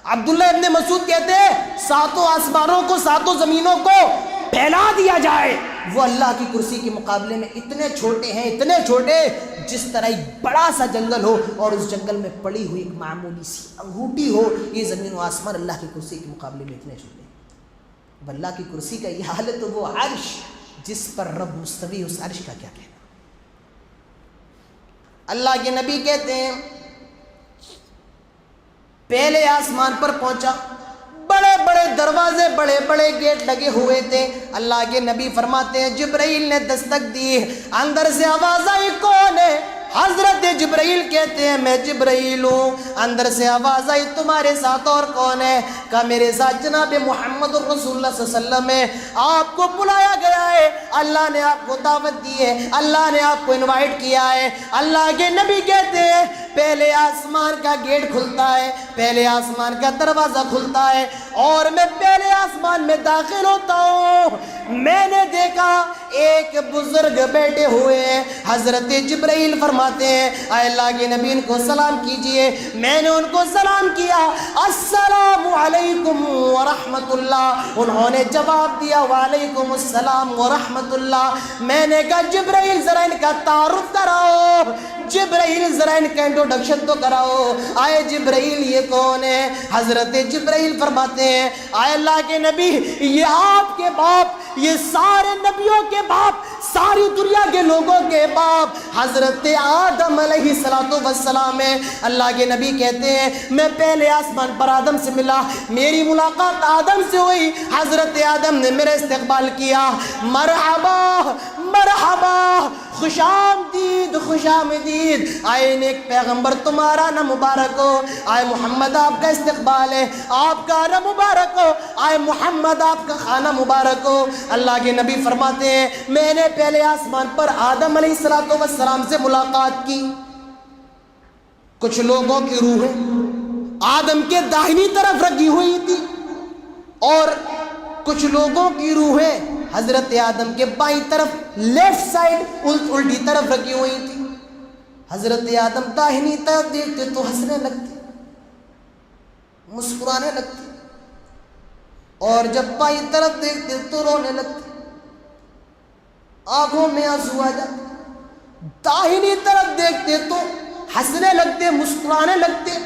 عبداللہ ابن مسعود کہتے ہیں 7 آسمانوں کو 7 زمینوں کو پھیلا دیا جائے، وہ اللہ کی کرسی کے مقابلے میں اتنے چھوٹے ہیں، اتنے چھوٹے جس طرح ایک بڑا سا جنگل ہو اور اس جنگل میں پڑی ہوئی ایک معمولی سی انگوٹھی ہو۔ یہ زمین و آسمان اللہ کی کرسی کے مقابلے میں اتنے چھوٹے ہیں۔ اب اللہ کی کرسی کا یہ حال ہے تو وہ عرش جس پر رب مستوی، اس عرش کا کیا کہنا۔ اللہ کے نبی کہتے ہیں پہلے آسمان پر پہنچا، بڑے بڑے دروازے، بڑے بڑے گیٹ لگے ہوئے تھے۔ اللہ کے نبی فرماتے ہیں جبرائیل نے دستک دی، اندر سے آواز آئی کون ہے؟ حضرت جبرائیل کہتے ہیں میں جبرائیل ہوں۔ اندر سے آواز آئی تمہارے ساتھ اور کون ہے؟ کہا میرے ساتھ جناب محمد رسول اللہ صلی اللہ علیہ وسلم ہے، آپ کو بلایا گیا ہے، اللہ نے آپ کو دعوت دی ہے، اللہ نے آپ کو انوائٹ کیا ہے۔ اللہ کے نبی کہتے ہیں پہلے آسمان کا گیٹ کھلتا ہے، پہلے آسمان کا دروازہ کھلتا ہے اور میں پہلے آسمان میں داخل ہوتا ہوں۔ میں نے دیکھا ایک بزرگ بیٹھے ہوئے ہیں، حضرت جبرائیل فرماتے ہیں اے اللہ کے نبی ان کو سلام کیجئے۔ میں نے ان کو سلام کیا، السلام علیکم ورحمت اللہ۔ انہوں نے جواب دیا وعلیکم السلام ورحمت اللہ۔ میں نے کہا جبرائیل ذرا ان کا تعارف کراؤ، جبرائیل ذرا ان کا انٹروڈکشن تو کراؤ، آئے جبرائیل یہ کون ہے؟ حضرت جبرائیل فرماتے ہیں آئے اللہ کے نبی یہ آپ کے باپ، یہ سارے نبیوں کے باپ، ساری دنیا کے لوگوں کے باپ حضرت آدم علیہ السلام ہے۔ اللہ کے نبی کہتے ہیں میں پہلے آسمان پر آدم سے ملا، میری ملاقات آدم سے ہوئی، حضرت آدم نے میرا استقبال کیا، مرحبا مرحبا، خوش آمدید خوش آمدید، آئے نیک پیغمبر تمہارا نہ مبارک ہو، آئے محمد آپ کا استقبال ہے، آپ کا آنا مبارک ہو، آئے محمد آپ کا کھانا مبارک ہو۔ اللہ کے نبی فرماتے ہیں میں نے پہلے آسمان پر آدم علیہ السلام سے ملاقات کی۔ کچھ لوگوں کی روحیں آدم کے داہنی طرف رکھی ہوئی تھی اور کچھ لوگوں کی روحیں حضرت آدم کے بائیں طرف لیفٹ سائڈ الٹی طرف رکھی ہوئی تھی۔ حضرت آدم داہنی طرف دیکھتے تو ہنسنے لگتے، مسکرانے لگتے، اور جب بائیں طرف دیکھتے تو رونے لگتے، آنکھوں میں آنسو آ جاتے، داہنی طرف دیکھتے تو ہنسنے لگتے، مسکرانے لگتے،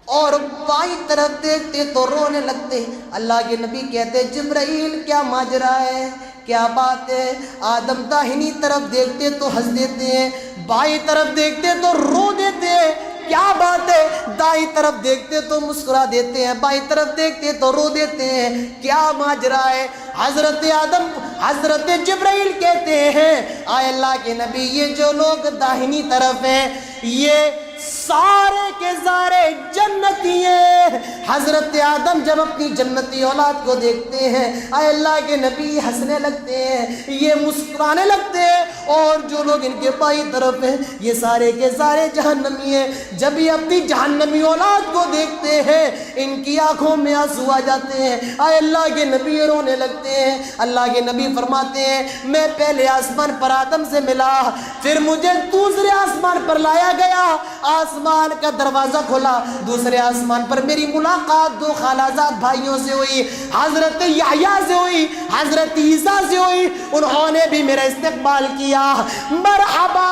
اور بائیں طرف دیکھتے تو رونے لگتے۔ اللہ کے نبی کہتے جبرائیل کیا ماجرا ہے، کیا بات ہے؟ آدم داہنی طرف دیکھتے تو ہنس دیتے ہیں، بائیں طرف دیکھتے تو رو دیتے ہیں، کیا بات ہے؟ دائیں طرف دیکھتے تو مسکرا دیتے ہیں، بائیں طرف دیکھتے تو رو دیتے ہیں، کیا ماجرا ہے؟ حضرت جبرائیل کہتے ہیں آئے اللہ کے نبی یہ جو لوگ داہنی طرف ہیں یہ سارے کے سارے جنتی ہیں۔ حضرت آدم جب اپنی جنتی اولاد کو دیکھتے ہیں اے اللہ کے نبی ہنسنے لگتے ہیں، یہ مسکرانے لگتے ہیں، اور جو لوگ ان کے بائیں طرف ہیں یہ سارے کے سارے جہنمی ہیں۔ جب یہ اپنی جہنمی اولاد کو دیکھتے ہیں ان کی آنکھوں میں آنسو آ جاتے ہیں، اے اللہ کے نبی رونے لگتے ہیں۔ اللہ کے نبی فرماتے ہیں میں پہلے آسمان پر آدم سے ملا، پھر مجھے دوسرے آسمان پر لایا گیا، آسمان کا دروازہ کھولا، دوسرے آسمان پر میری ملاقات 2 خالازاد بھائیوں سے ہوئی، حضرت یحییٰ سے ہوئی، حضرت عیسیٰ سے ہوئی، انہوں نے بھی میرا استقبال کیا، مرحبا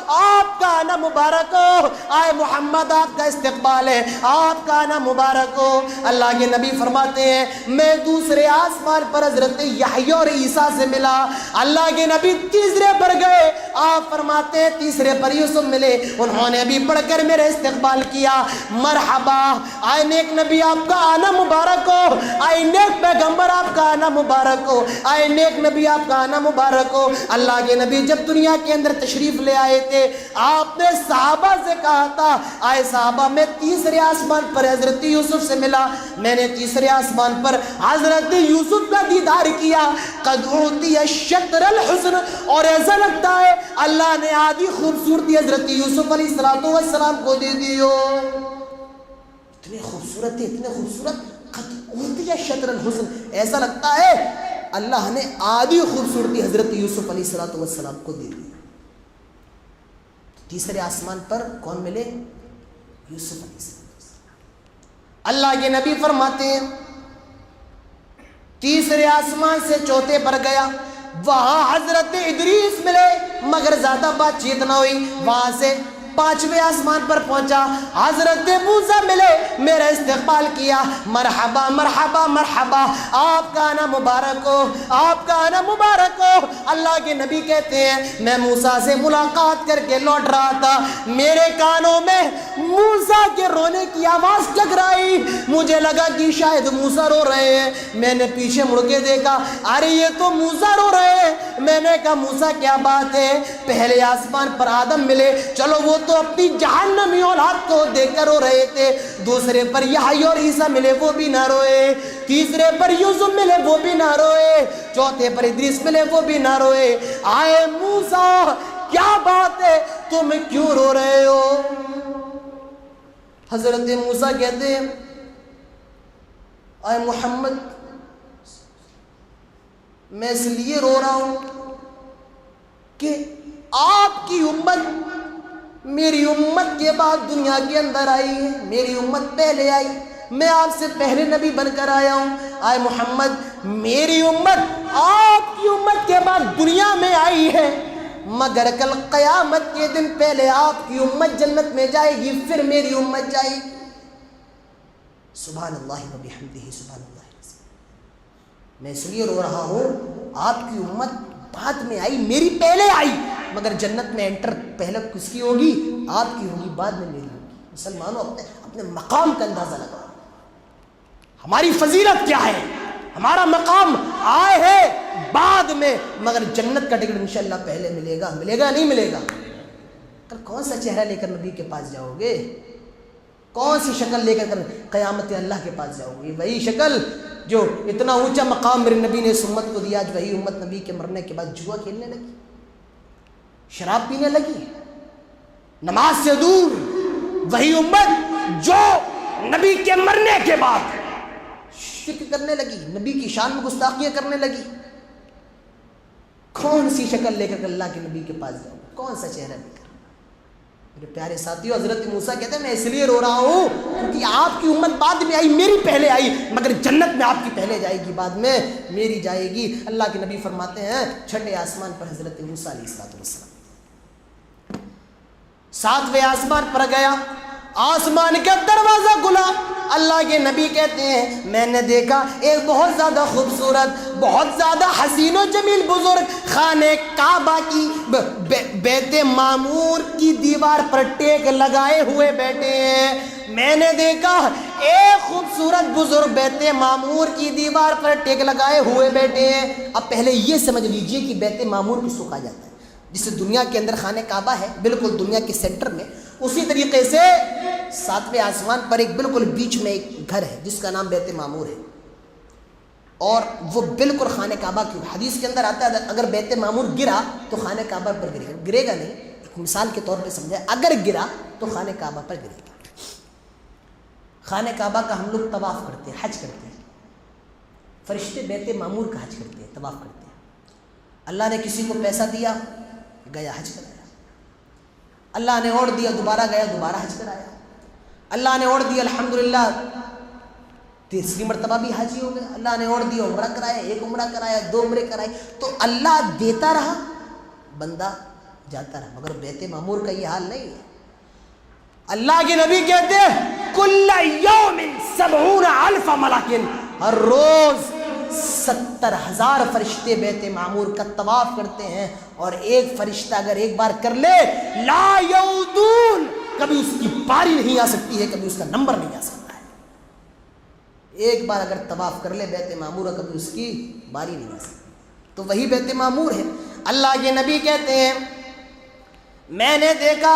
آپ کا آنا مبارک ہو، آئے محمد آپ کا استقبال ہے، آپ کا آنا مبارک ہو۔ اللہ کے نبی فرماتے ہیں میں دوسرے آسمان پر حضرت یحییٰ اور عیسیٰ سے ملا، اللہ کے نبی تیسرے پر گئے، آپ فرماتے ہیں تیسرے پر یوسف ملے، انہوں نے بھی پڑھ کر میرے استقبال کیا، مرحبا آئے نیک نبی آپ کا آنا مبارک ہو، آئے نیک پیغمبر آپ کا آنا مبارک ہو، آئے نیک نبی آپ کا آنا مبارک ہو۔ اللہ کے نبی جب دنیا کے اندر تشریف لے آئے تھے، آپ نے صحابہ سے کہا تھا آئے صحابہ میں تیسرے آسمان پر حضرت یوسف سے ملا، میں نے تیسرے آسمان پر حضرت یوسف کا دیدار کیا، قد اعطی شطر الحسن، اور ایسا لگتا ہے اللہ نے آدھی خوبصورتی حضرت یوسف علیہ السلام کو دے دی ہو۔ اتنے خوبصورت تھے، اتنے خوبصورت، قد اعطی شطر الحسن، ایسا لگتا ہے اللہ نے آدھی خوبصورتی حضرت یوسف علیہ السلام کو دے دی۔ تیسرے آسمان پر کون ملے؟ یوسف علیہ السلام۔ اللہ کے نبی فرماتے ہیں تیسرے آسمان سے چوتھے پر گیا، وہاں حضرت ادریس ملے مگر زیادہ بات چیت نہ ہوئی، وہاں سے پانچویں آسمان پر پہنچا، حضرت موسیٰ ملے، میرا استقبال کیا، مرحبا مرحبا مرحبا، آپ کا آنا مبارک ہو، آپ کا آنا مبارک ہو۔ اللہ کے نبی کہتے ہیں میں موسیٰ سے ملاقات کر کے لوٹ رہا تھا، میرے کانوں میں موسیٰ کے رونے کی آواز ٹکرائی، مجھے لگا کہ شاید موسیٰ رو رہے ہیں، میں نے پیچھے مڑ کے دیکھا، ارے یہ تو موسیٰ رو رہے ہیں، میں نے کہا موسیٰ کیا بات ہے؟ پہلے آسمان پر آدم ملے، چلو وہ تو اپنی جہنمی اولاد کو دیکھ کر رو رہے تھے، دوسرے پر یحییٰ اور عیسیٰ ملے وہ بھی نہ روئے، تیسرے پر یوسف ملے وہ بھی نہ روئے، چوتھے پر ادریس ملے وہ بھی نہ روئے۔ آئے موسیٰ کیا بات ہے، تم کیوں رو رہے ہو؟ حضرت موسیٰ کہتے ہیں آئے محمد میں اس لیے رو رہا ہوں کہ آپ کی امت میری امت کے بعد دنیا کے اندر آئی ہے، میری امت پہلے آئی، میں آپ سے پہلے نبی بن کر آیا ہوں، آئے محمد میری امت آپ کی امت کے بعد دنیا میں آئی ہے، مگر کل قیامت کے دن پہلے آپ کی امت جنت میں جائے گی، پھر میری امت جائے گی۔ سبحان اللہ و بحمدہ سبحان اللہ۔ میں اس لیے رو رہا ہوں آپ کی امت بعد میں آئی، میری پہلے آئی، مگر جنت میں انٹر پہلے کس کی ہوگی؟ آپ کی ہوگی، بعد میں میری ہوگی۔ مسلمانوں اپنے مقام کا اندازہ لگاؤ، ہماری فضیلت کیا ہے، ہمارا مقام آئے ہے بعد میں، مگر جنت کا ٹکٹ انشاءاللہ پہلے ملے گا، ملے گا نہیں ملے گا؟ کل کون سا چہرہ لے کر نبی کے پاس جاؤ گے؟ کون سی شکل لے کر قیامت اللہ کے پاس جاؤ گے؟ وہی شکل جو اتنا اونچا مقام میرے نبی نے اس امت کو دیا، جو وہی امت نبی کے مرنے کے بعد جوا کھیلنے لگی، شراب پینے لگی، نماز سے دور، وہی امت جو نبی کے مرنے کے بعد شرک کرنے لگی، نبی کی شان میں گستاخیاں کرنے لگی۔ کون سی شکل لے کر اللہ کے نبی کے پاس جاؤ، کون سا چہرہ لے کر؟ میرے پیارے ساتھیو، حضرت موسیٰ کہتے ہیں میں اس لیے رو رہا ہوں کیونکہ آپ کی امت بعد میں آئی، میری پہلے آئی، مگر جنت میں آپ کی پہلے جائے گی، بعد میں میری جائے گی۔ اللہ کے نبی فرماتے ہیں چھٹے آسمان پر حضرت موسیٰ علیہ السلام، ساتویں آسمان پر گیا، آسمان کا دروازہ کھلا، اللہ کے نبی کہتے ہیں میں نے دیکھا ایک بہت زیادہ خوبصورت، بہت زیادہ حسین و جمیل بزرگ خانہ کعبہ کی بیت معمور کی دیوار پر ٹیک لگائے ہوئے بیٹھے ہیں۔ میں نے دیکھا ایک خوبصورت بزرگ بیت معمور کی دیوار پر ٹیک لگائے ہوئے بیٹھے ہیں۔ اب پہلے یہ سمجھ لیجئے کہ بیت معمور کس کو کہا جاتا ہے؟ جس سے دنیا کے اندر خانہ کعبہ ہے بالکل دنیا کے سینٹر میں، اسی طریقے سے ساتویں آسمان پر ایک بالکل بیچ میں ایک گھر ہے جس کا نام بیت معمور ہے، اور وہ بالکل خانہ کعبہ کی، حدیث کے اندر آتا ہے اگر بیت معمور گرا تو خانہ کعبہ پر گرے گا، گرے گا نہیں، ایک مثال کے طور پہ سمجھے، اگر گرا تو خانہ کعبہ پر گرے گا۔ خانہ کعبہ کا ہم لوگ طواف کرتے ہیں، حج کرتے ہیں، فرشتے بیت معمور کا حج کرتے ہیں، طواف کرتے ہیں۔ اللہ نے کسی کو پیسہ دیا، گیا حج کرایا، اللہ نے اور دیا دوبارہ گیا دوبارہ حج کرایا، اللہ نے اور دیا الحمدللہ تیسری مرتبہ بھی حاجی ہو گیا، اللہ نے اور دیا عمرہ کرایا، ایک عمرہ کرایا، دو عمرے کرائے، تو اللہ دیتا رہا بندہ جاتا رہا، مگر بیت معمور کا یہ حال نہیں ہے۔ اللہ کے نبی کہتے ہیں کل یوم 70,000 ملک، ہر روز 70,000 فرشتے بیت معمور کا طواف کرتے ہیں، اور ایک فرشتہ اگر ایک بار کر لے لا یعودون، کبھی اس کی باری نہیں آ سکتی ہے، کبھی اس کا نمبر نہیں آ سکتا ہے۔ ایک بار اگر طواف کر لے بیت معمور، کبھی اس کی باری نہیں آ سکتی، تو وہی بیت معمور ہے۔ اللہ کے نبی کہتے ہیں میں نے دیکھا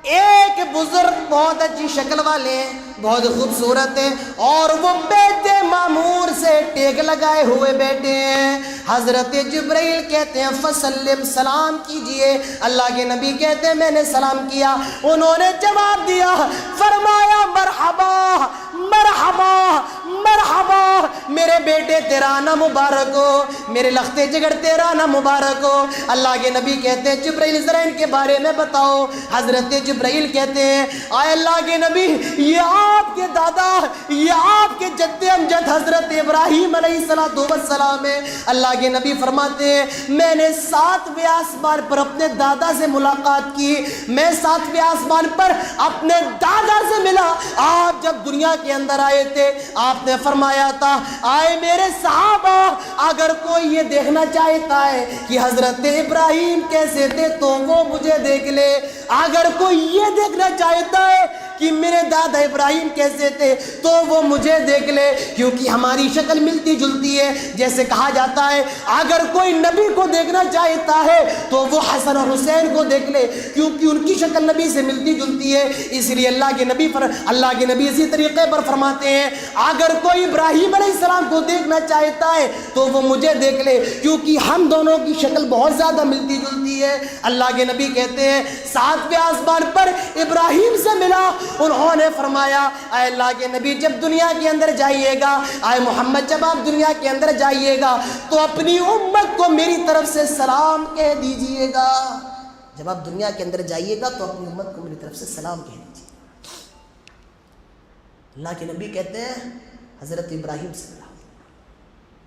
ایک بزرگ بہت اچھی شکل والے ہیں، بہت خوبصورت ہیں، اور وہ بیت معمور سے ٹیک لگائے ہوئے بیٹھے ہیں۔ حضرت جبرائیل کہتے ہیں فسلم، سلام کیجئے۔ اللہ کے نبی کہتے ہیں میں نے سلام کیا، انہوں نے جواب دیا، فرمایا مرحبا مرحبا مرحبا، میرے بیٹے تیرا آنا مبارک ہو، میرے لخت جگر تیرا آنا مبارک ہو۔ اللہ کے نبی کہتے ہیں جبرائیل ذرا ان کے بارے میں بتاؤ۔ حضرت جبرائیل کہتے ہیں آئے اللہ کے نبی، یہ آپ کے دادا، یہ آپ کے جد امجد حضرت ابراہیم علیہ السلام ہے۔ اللہ کے نبی فرماتے ہیں میں نے 7ویں آسمان پر اپنے دادا سے ملاقات کی، میں 7ویں آسمان پر اپنے دادا سے ملا۔ آپ جب دنیا کے اندر آئے تھے آپ نے فرمایا تھا آئے میرے صحابہ، اگر کوئی یہ دیکھنا چاہتا ہے کہ حضرت ابراہیم کیسے تھے تو وہ مجھے دیکھ لے، اگر کوئی یہ دیکھنا چاہتا ہے کہ میرے دادا ابراہیم کیسے تھے تو وہ مجھے دیکھ لے، کیونکہ ہماری شکل ملتی جلتی ہے۔ جیسے کہا جاتا ہے اگر کوئی نبی کو دیکھنا چاہتا ہے تو وہ حسن اور حسین کو دیکھ لے، کیونکہ ان کی شکل نبی سے ملتی جلتی ہے۔ اس لیے اللہ کے نبی اسی طریقے پر فرماتے ہیں اگر کوئی ابراہیم علیہ السلام کو دیکھنا چاہتا ہے تو وہ مجھے دیکھ لے، کیونکہ ہم دونوں کی شکل بہت زیادہ ملتی جلتی ہے۔ اللہ کے نبی کہتے ہیں 7ویں آسمان پر ابراہیم سے ملا، انہوں نے فرمایا اے اللہ کے نبی جب دنیا کے اندر جائیے گا، اے محمد جب آپ دنیا کے اندر جائیے گا تو اپنی امت کو میری طرف سے سلام کہہ دیجئے گا۔ جب آپ دنیا کے اندر جائیے گا تو اپنی امت کو میری طرف سے سلام کہہ دیجئے۔ اللہ کے نبی کہتے ہیں حضرت ابراہیم سے ملا،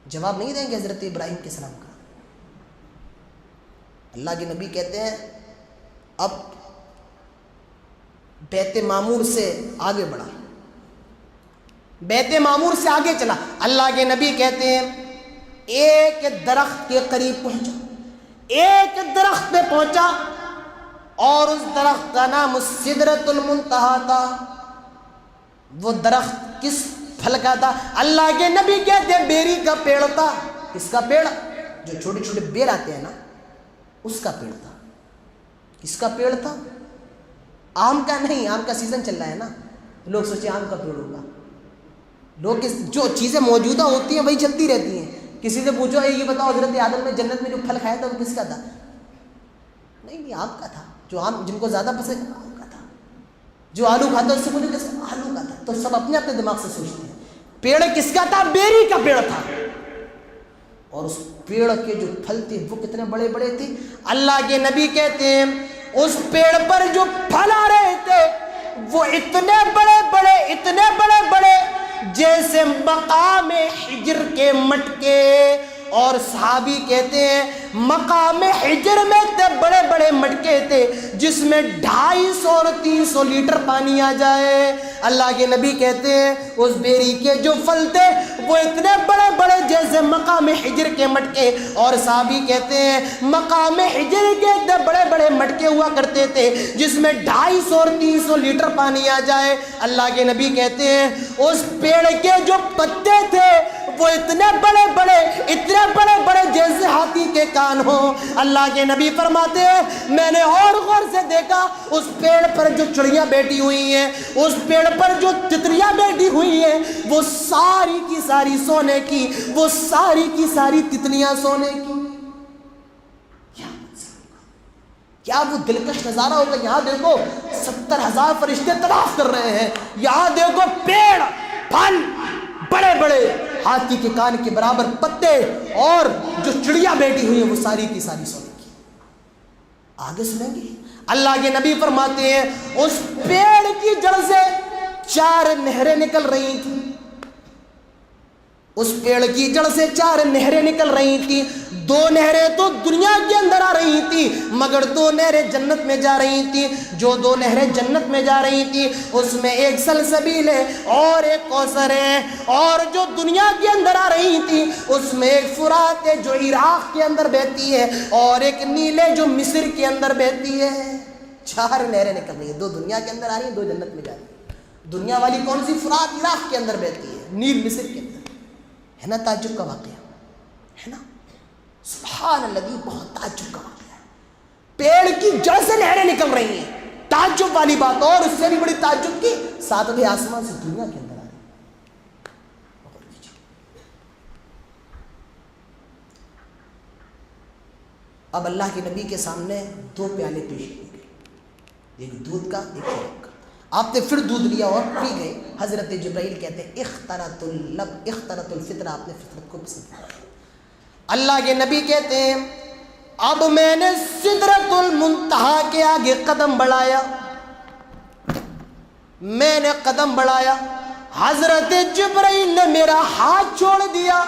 جواب نہیں دیں گے حضرت ابراہیم کے سلام کا۔ اللہ کے نبی کہتے ہیں اب بیت معمور سے آگے بڑھا، بیت معمور سے آگے چلا۔ اللہ کے نبی کہتے ہیں ایک درخت کے قریب پہنچا، ایک درخت پہ پہنچا اور اس درخت کا نام سدرۃ المنتہا تھا۔ وہ درخت کس پھل کا تھا؟ اللہ کے نبی کہتے ہیں بیری کا پیڑ تھا۔ کس کا پیڑ؟ جو چھوٹے چھوٹے بیر آتے ہیں نا، اس کا پیڑ تھا۔ کس کا پیڑ تھا؟ آم کا نہیں، آم کا سیزن چل رہا ہے نا، لوگ سوچے آم کا پیڑ ہوگا۔ لوگ جو چیزیں موجودہ ہوتی ہیں وہی چلتی رہتی ہیں۔ کسی سے پوچھو یہ بتاؤ حضرت آدم نے جنت میں جو پھل کھایا تھا وہ کس کا تھا؟ نہیں آم کا تھا۔ جو آم جن کو زیادہ پسند آم کا تھا، جو آلو کھاتا اس سے مجھے کس کا؟ آلو کا تھا۔ تو سب اپنے اپنے دماغ سے سوچتے ہیں۔ پیڑ کس کا تھا؟ بیری کا پیڑ تھا، اور اس پیڑ کے جو پھل تھے وہ کتنے بڑے بڑے تھے۔ اللہ کے نبی کہتے ہیں اس پیڑ پر جو پھل آ رہے تھے وہ اتنے بڑے بڑے جیسے مقام حجر کے مٹکے۔ اور صحابی کہتے ہیں مقام حجر میں اتنے بڑے بڑے مٹکے تھے جس میں 250 اور 300 لیٹر پانی آ جائے۔ اللہ کے نبی کہتے ہیں اس بیری کے جو پھل تھے وہ اتنے بڑے بڑے جیسے مقام حجر کے مٹکے۔ اور صحابی کہتے ہیں مقام حجر کے اتنے بڑے بڑے مٹکے ہوا کرتے تھے جس میں 250 اور 300 لیٹر پانی آ جائے۔ اللہ کے نبی کہتے ہیں اس پیڑ کے جو پتے تھے وہ اتنے بڑے بڑے جیسے ہاتھی کے کان ہوں۔ اللہ کے نبی فرماتے ہیں میں نے اور غور سے دیکھا اس پیڑ پر جو چڑیاں بیٹھی ہوئی ہیں، اس پیڑ پر جو تتلیاں بیٹھی ہوئی ہیں، وہ ساری کی ساری سونے کی، وہ ساری کی ساری تتلیاں سونے کی۔ کیا وہ دلکش نظارہ ہوگا؟ یہاں دیکھو 70,000 فرشتے طواف کر رہے ہیں، یہاں دیکھو پیڑ پھل بڑے بڑے ہاتھی کے کان کے برابر پتے، اور جو چڑیاں بیٹھی ہوئی ہیں وہ ساری کی ساری سونے کی۔ آگے سنیں گے اللہ کے نبی فرماتے ہیں اس پیڑ کی جڑ سے 4 نہریں نکل رہی تھیں، اس پیڑ کی جڑ سے 4 نہریں نکل رہی تھیں۔ دو نہریں تو دنیا کے اندر آ رہی تھی مگر دو نہریں جنت میں جا رہی تھی. جو دو نہریں جنت میں جا رہی تھی اس میں ایک سلسبیل ہے اور ایک کوثر ہے. اور جو دنیا کے اندر آ رہی تھی اس میں ایک فرات ہے جو عراق کے اندر بہتی ہے اور ایک نیل ہے جو مصر کے اندر بہتی ہے. 4 نہریں نکل رہی ہیں, 2 دنیا کے اندر آ رہی ہیں, 2 جنت میں جا رہی ہیں. دنیا والی کون سی؟ فرات عراق کے اندر بہتی ہے, نیل مصر کے اندر ہے نا. تعجب کا واقعہ ہے نا, سبحان اللہ, بہت تعجب کا واقعہ ہے. پیڑ کی جڑ سے نہریں نکل رہی ہیں, تعجب والی بات. اور اس سے بھی بڑی تعجب کی 7ویں آسمان سے دنیا کے اندر آ رہی ہے. اب اللہ کے نبی کے سامنے 2 پیالے پیش کیے گئے, ایک دودھ کا ایک شراب کا. آپ نے پھر دودھ لیا اور پی گئے. حضرت جبرائیل کہتے ہیں اخترت الفطرہ, آپ نے فطرت کو پسند کیا. اللہ کے نبی کہتے ہیں اب میں نے سدرۃ المنتہا کے آگے قدم بڑھایا, میں نے قدم بڑھایا, حضرت جبرائیل نے میرا ہاتھ چھوڑ دیا.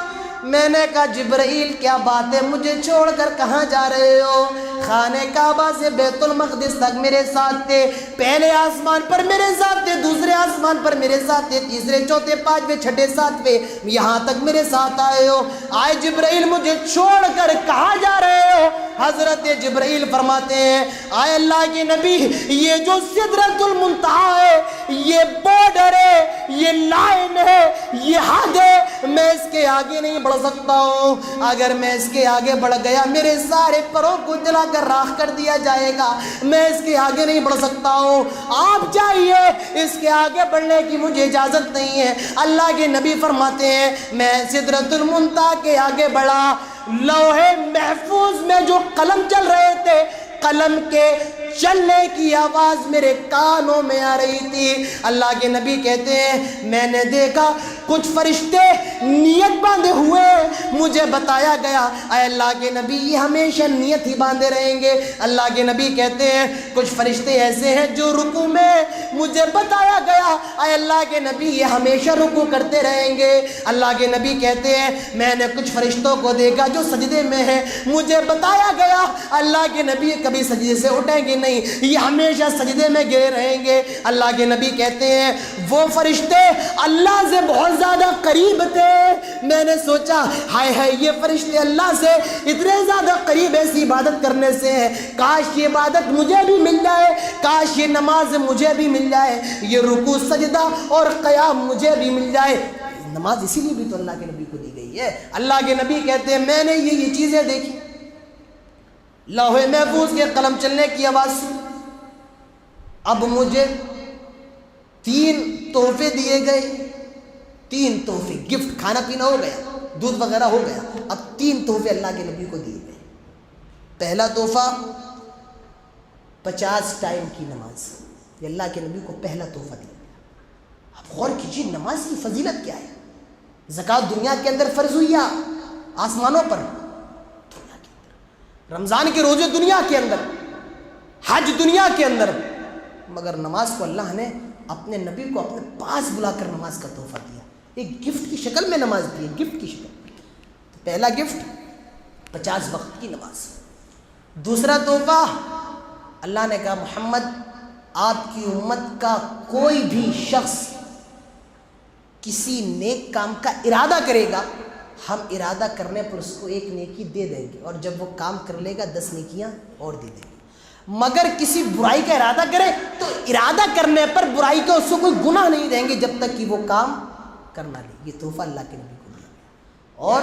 میں نے کہا جبرائیل کیا بات ہے, مجھے چھوڑ کر کہاں جا رہے ہو؟ خانہ کعبہ سے بیت المقدس تک میرے ساتھ تھے, پہلے آسمان پر میرے ساتھ تھے, دوسرے آسمان پر میرے ساتھ تھے, تیسرے چوتھے پانچویں چھٹے ساتویں, یہاں تک میرے ساتھ آئے ہو. آئے جبرائیل مجھے چھوڑ کر کہاں جا رہے ہو؟ حضرت جبرائیل فرماتے ہیں آئے اللہ کے نبی, یہ جو سدرۃ المنتہا ہے, یہ بارڈر ہے, یہ لائن ہے, یہ حد ہے, میں اس کے آگے نہیں بڑھ سکتا ہوں. اگر میں اس کے آگے بڑھ گیا میرے سارے پروں کو جلا کر راکھ کر دیا جائے گا. میں اس کے آگے نہیں بڑھ سکتا ہوں, آپ جائیے, اس کے آگے بڑھنے کی مجھے اجازت نہیں ہے. اللہ کے نبی فرماتے ہیں میں سدرۃ المنتہا کے آگے بڑھا. لوح محفوظ میں جو قلم چل رہے تھے, قلم کے چلنے کی آواز میرے کانوں میں آ رہی تھی. اللہ کے نبی کہتے ہیں میں نے دیکھا کچھ فرشتے نیت باندھے ہوئے, مجھے بتایا گیا اے اللہ کے نبی یہ ہمیشہ نیت ہی باندھے رہیں گے. اللہ کے نبی کہتے ہیں کچھ فرشتے ایسے ہیں جو رکوع میں, مجھے بتایا گیا اے اللہ کے نبی یہ ہمیشہ رکوع کرتے رہیں گے. اللہ کے نبی کہتے ہیں میں نے کچھ فرشتوں کو دیکھا جو سجدے میں ہیں, مجھے بتایا گیا اللہ کے نبی کبھی سجدے سے اٹھیں گے نہیں, یہ ہمیشہ سجدے میں گرے رہیں گے. اللہ کے نبی کہتے ہیں وہ فرشتے اللہ سے بہت زیادہ قریب تھے. میں نے سوچا ہائے ہائے یہ فرشتے اللہ سے اتنے زیادہ قریب ایسی عبادت کرنے سے ہیں, کاش یہ عبادت مجھے بھی مل جائے, کاش یہ نماز مجھے بھی مل جائے, یہ رکوع سجدہ اور قیام مجھے بھی مل جائے. نماز اسی لیے بھی تو اللہ کے نبی کو دی گئی ہے. اللہ کے نبی کہتے ہیں میں نے یہ چیزیں دیکھی, لوح محفوظ کے قلم چلنے کی آواز سنی. اب مجھے 3 تحفے دیے گئے, 3 تحفے گفٹ, کھانا پینا ہو گیا, دودھ وغیرہ ہو گیا, اب 3 تحفے اللہ کے نبی کو دیے گئے. پہلا تحفہ 50 ٹائم کی نماز, یہ اللہ کے نبی کو پہلا تحفہ دیا گیا. اب غور کیجیے نماز کی فضیلت کیا ہے. زکوٰۃ دنیا کے اندر فرض ہوئی یا آسمانوں پر؟ دنیا کے اندر. رمضان کے روزے دنیا کے اندر, حج دنیا کے اندر, مگر نماز کو اللہ نے اپنے نبی کو اپنے پاس بلا کر نماز کا تحفہ دیا, ایک گفٹ کی شکل میں نماز دی, گفٹ کی شکل میں. پہلا گفٹ 50 وقت کی نماز. دوسرا تحفہ اللہ نے کہا محمد آپ کی امت کا کوئی بھی شخص کسی نیک کام کا ارادہ کرے گا, ہم ارادہ کرنے پر اس کو 1 نیکی دے دیں گے, اور جب وہ کام کر لے گا 10 نیکیاں اور دے دیں گے. مگر کسی برائی کا ارادہ کرے تو ارادہ کرنے پر برائی کا اس کو کوئی گناہ نہیں دیں گے جب تک کہ وہ کام کرنا لے. یہ تحفہ اللہ کے نبی کو دیا گیا. اور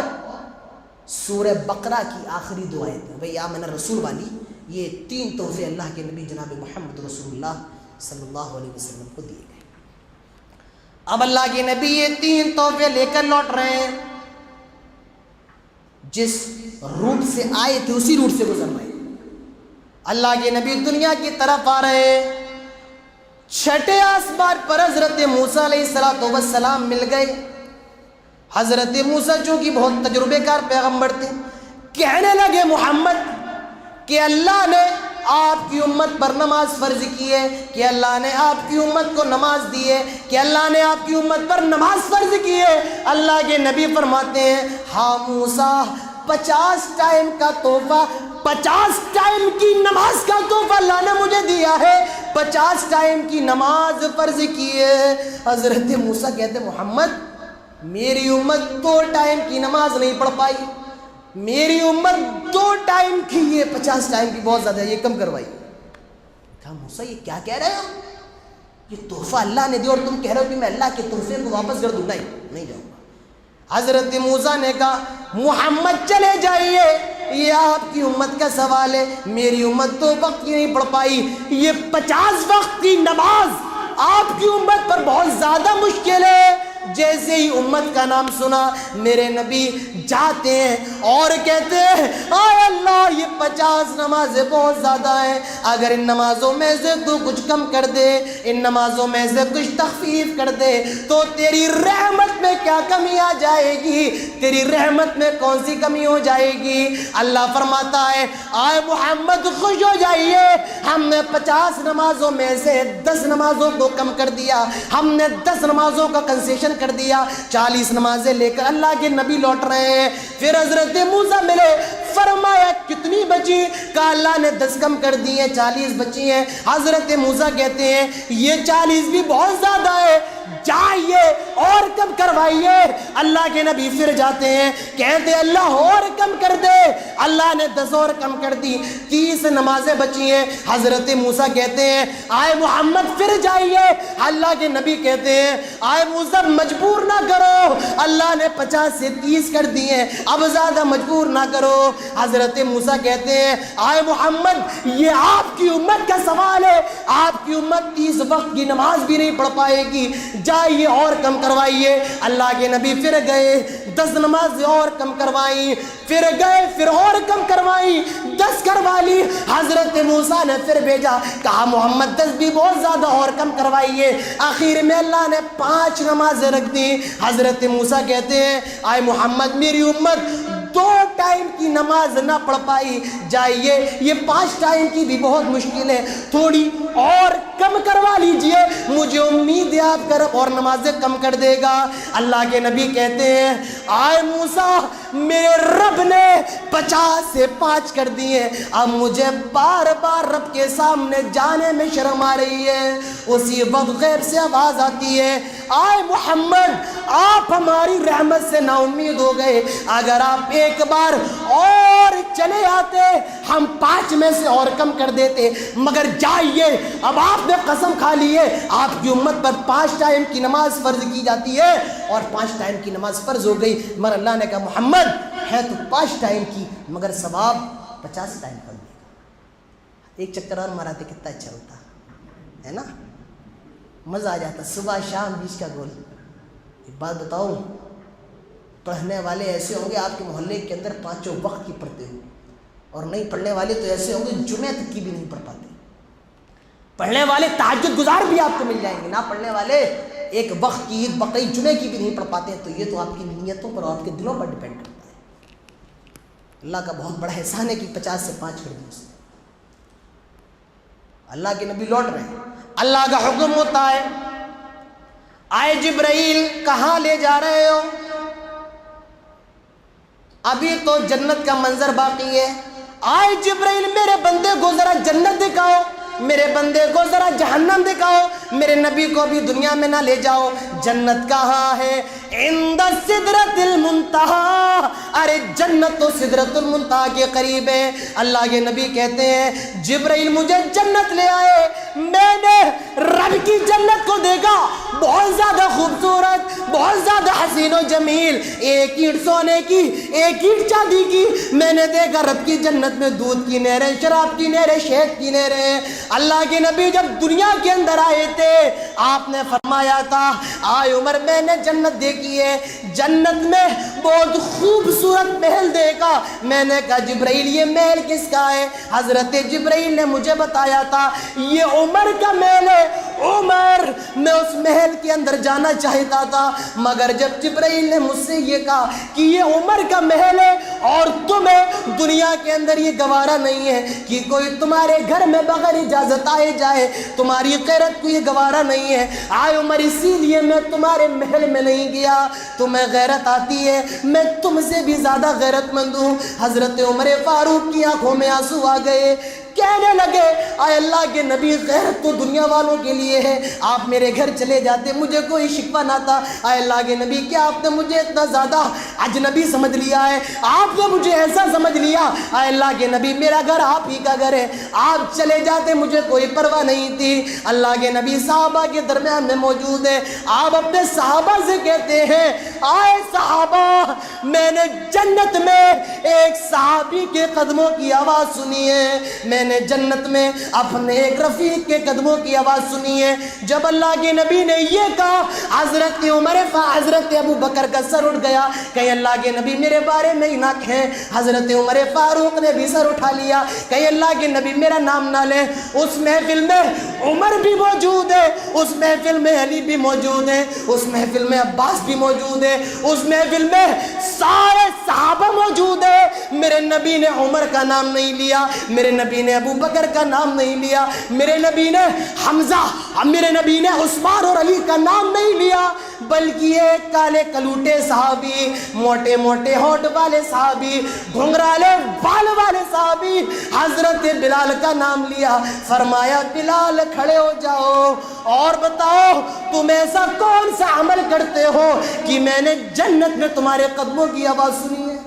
سورہ بقرہ کی آخری 2 آیتیں بھئی آمن الرسول والی, یہ 3 تحفے اللہ کے نبی جناب محمد رسول اللہ صلی اللہ علیہ وسلم کو دیے گئے. اب اللہ کے نبی یہ 3 تحفے لے کر لوٹ رہے ہیں, جس روٹ سے آئے تھے اسی روٹ سے گزر رہے ہیں. اللہ کے نبی دنیا کی طرف آ رہے ہیں. 6 آسمان پر حضرت موسیٰ علیہ السلام مل گئے. حضرت موسیٰ چونکہ بہت تجربے کار پیغمبر تھے, کہنے لگے محمد کہ اللہ نے آپ کی امت پر نماز فرض کی ہے, کہ اللہ نے آپ کی امت کو نماز دی ہے, کہ اللہ نے آپ کی امت پر نماز فرض کی ہے. اللہ کے نبی فرماتے ہیں ہاں موسیٰ 50 ٹائم کا تحفہ، 50 ٹائم کی نماز کا تحفہ اللہ نے مجھے دیا ہے، 50 ٹائم کی نماز فرض کی ہے۔ حضرت موسیٰ کہتے محمد میری امت 2 ٹائم کی نماز نہیں پڑھ پائی، میری امت 2 ٹائم کی، یہ 50 ٹائم کی بہت زیادہ ہے، یہ کم کروائی۔ کہا موسیٰ یہ کیا کہہ رہے ہو؟ یہ تحفہ اللہ نے دیا اور تم کہہ رہے ہو کہ میں اللہ کے تحفے کو واپس کر دوں؟ نہیں جاؤں گا۔ حضرت موسیٰ نے کہا محمد چلے جائیے، یہ آپ کی امت کا سوال ہے، میری امت 2 وقت کی نہیں پڑھ پائی، یہ 50 وقت کی نماز آپ کی امت پر بہت زیادہ مشکل ہے۔ جیسے ہی امت کا نام سنا میرے نبی جاتے ہیں اور کہتے ہیں اے اللہ یہ 50 نمازیں بہت زیادہ ہیں، اگر ان نمازوں میں سے تو کچھ کم کر دے، ان نمازوں میں سے کچھ تخفیف کر دے تو تیری رحمت میں کیا کمی آ جائے گی، تیری رحمت میں کون سی کمی ہو جائے گی۔ اللہ فرماتا ہے اے محمد خوش ہو جائیے، ہم نے 50 نمازوں میں سے 10 نمازوں کو کم کر دیا، ہم نے 10 نمازوں کا کنسیشن کر دیا، 40 نمازیں لے کر اللہ کے نبی لوٹ رہے ہیں۔ پھر حضرت موسیٰ ملے، فرمایا کتنی بچی؟ کہا اللہ نے 10 کم کر دی ہیں، 40 بچی ہیں۔ حضرت موسیٰ کہتے ہیں یہ 40 بھی بہت زیادہ ہے، جائیے اور کم کروائیے۔ اللہ کے نبی پھر جاتے ہیں، کہتے اللہ اور کم کر دے، اللہ نے 10 اور کم کر دی، 30 نمازیں بچی ہیں۔ حضرت موسیٰ کہتے ہیں آئے محمد پھر جائیے، اللہ کے نبی کہتے ہیں آئے موسیٰ مجبور نہ کرو، اللہ نے 50 سے 30 کر دی ہیں، اب زیادہ مجبور نہ کرو۔ حضرت موسیٰ کہتے ہیں آئے محمد یہ آپ کی امت کا سوال ہے، آپ کی امت 30 وقت کی نماز بھی نہیں پڑھ پائے گی، جائیے اور کم کروائیے۔ اللہ کے نبی پھر گئے، 10 نمازیں اور کم کروائیں، پھر گئے پھر اور کم کروائیں، 10 کروا لی۔ حضرت موسیٰ نے پھر بھیجا، کہا محمد 10 بھی بہت زیادہ اور کم کروائیے۔ آخر میں اللہ نے 5 نمازیں رکھ دی۔ حضرت موسیٰ کہتے ہیں آئے محمد میری امت 2 ٹائم کی نماز نہ پڑھ پائی، جائیے یہ 5 ٹائم کی بھی بہت مشکل ہے، تھوڑی اور کم کروا لیجئے، مجھے امید ہے آپ کا رب اور نمازیں کم کر دے گا۔ اللہ کے نبی کہتے ہیں آئے موسیٰ میرے رب نے 50 سے 5 کر دیے، اب مجھے بار بار رب کے سامنے جانے میں شرم آ رہی ہے۔ اسی وقت غیب سے آواز آتی ہے آئے محمد آپ ہماری رحمت سے نا امید ہو گئے، اگر آپ ایک بار اور چلے آتے ہم 5 میں سے اور کم کر دیتے، مگر جائیے اب آپ نے قسم کھا لی ہے آپ کی امت پر 5 ٹائم کی نماز فرض کی جاتی ہے اور 5 ٹائم کی نماز فرض ہو گئی، مگر اللہ نے کہا محمد ہے تو 5 ٹائم کی مگر ثواب 50 ٹائم کا ملے گا۔ ایک چکر اور مراتے کتنا اچھا ہوتا ہے نا، مزہ آ جاتا، صبح شام 20 کا گول۔ ایک بات بتاؤں، پڑھنے والے ایسے ہوں گے آپ کے محلے کے اندر 5 وقت کی پڑھتے ہوں، اور نہیں پڑھنے والے تو ایسے ہوں گے جمعہ تک کی بھی نہیں پڑھ پاتے۔ پڑھنے والے تہجد گزار بھی آپ کو مل جائیں گے، نہ پڑھنے والے ایک وقت کی عید بقرہ جمعہ کی بھی نہیں پڑھ پاتے ہیں۔ تو یہ تو آپ کی نیتوں پر اور آپ کے دلوں پر ڈیپینڈ کرتا ہے۔ اللہ کا بہت بڑا احسان ہے کہ 50 سے 5 کر دی۔ اللہ کے نبی لوٹ رہے ہیں، اللہ کا حکم ہوتا ہے آئے جبرائیل کہاں لے جا رہے ہو؟ ابھی تو جنت کا منظر باقی ہے۔ آئے جبرائیل میرے بندے کو ذرا جنت دکھاؤ، میرے بندے کو ذرا جہنم دکھاؤ، میرے نبی کو بھی دنیا میں نہ لے جاؤ۔ جنت کہاں ہے؟ عند سدرۃ المنتہا، ارے جنت تو سدرۃ المنتہا کے قریب ہے۔ اللہ کے نبی کہتے ہیں جبرائیل مجھے جنت لے آئے، میں نے رب کی جنت کو دیکھا، بہت زیادہ خوبصورت، بہت زیادہ حسین و جمیل، ایک اینٹ سونے کی ایک اینٹ چاندی کی۔ میں نے دیکھا رب کی جنت میں دودھ کی نہریں، شراب کی نہریں، شہد کی نہریں۔ اللہ کے نبی جب دنیا کے اندر آئے تھے آپ نے فرمایا تھا آئے عمر میں نے جنت دیکھی ہے، جنت میں بہت خوبصورت محل دیکھا۔ میں نے کہا جبرائیل یہ محل کس کا ہے؟ حضرت جبرائیل نے مجھے بتایا تھا یہ عمر کا محل ہے، عمر میں اس محل کے اندر جانا چاہتا تھا، مگر جب جبرائیل نے مجھ سے یہ کہا کہ یہ عمر کا محل ہے اور تمہیں دنیا کے اندر یہ گوارا نہیں ہے کہ کوئی تمہارے گھر میں بغیر اجازت آئے جائے، تمہاری غیرت کو یہ گوارا نہیں ہے، آئے عمر اسی لیے میں تمہارے محل میں نہیں گیا، تمہیں غیرت آتی ہے، میں تم سے بھی زیادہ غیرت مند ہوں۔ حضرت عمر فاروق کی آنکھوں میں آنسو آ گئے، کہنے لگے اے اللہ کے نبی غیرت تو دنیا والوں کے لیے ہے، آپ میرے گھر چلے جاتے مجھے کوئی شکوہ نہ تھا، اے اللہ کے نبی کیا آپ نے مجھے اتنا زیادہ اجنبی سمجھ لیا ہے، آپ نے مجھے ایسا سمجھ لیا، اے اللہ کے نبی میرا گھر آپ ہی کا گھر ہے، آپ چلے جاتے مجھے کوئی پرواہ نہیں تھی۔ اللہ کے نبی صحابہ کے درمیان میں موجود ہے، آپ اپنے صحابہ سے کہتے ہیں آئے صحابہ میں نے جنت میں ایک صحابی کے قدموں کی آواز سنی ہے، میں نے جنت میں اپنے ایک رفیق کے قدموں کی آواز سنی ہے۔ جب اللہ کے نبی نے یہ کہا حضرت حضرت ابو بکر کا سر اٹھ گیا، کہیں اللہ کے نبی میرے بارے میں ہی نہ کہیں۔ حضرت عمر فاروق نے بھی سر اٹھا لیا، کہیں اللہ کے نبی میرا نام نہ لیں۔ اس محفل میں عمر بھی موجود ہے، اس محفل میں علی بھی موجود ہے، اس محفل میں عباس بھی موجود ہے، اس محفل میں سارے صحابہ موجود ہے۔ میرے نبی نے عمر کا نام نہیں لیا، میرے نبی نے ابو بکر کا نام نہیں لیا، میرے نبی نے حمزہ، میرے نبی نے عثمان اور علی کا نام نہیں لیا، بلکہ ایک کالے کلوٹے صحابی، موٹے موٹے ہونٹ والے صحابی، گھنگرالے بال والے صحابی حضرت بلال کا نام لیا۔ فرمایا بلال کھڑے ہو جاؤ اور بتاؤ تم ایسا کون سا عمل کرتے ہو کہ میں نے جنت میں تمہارے قدموں کی آواز سنی ہے۔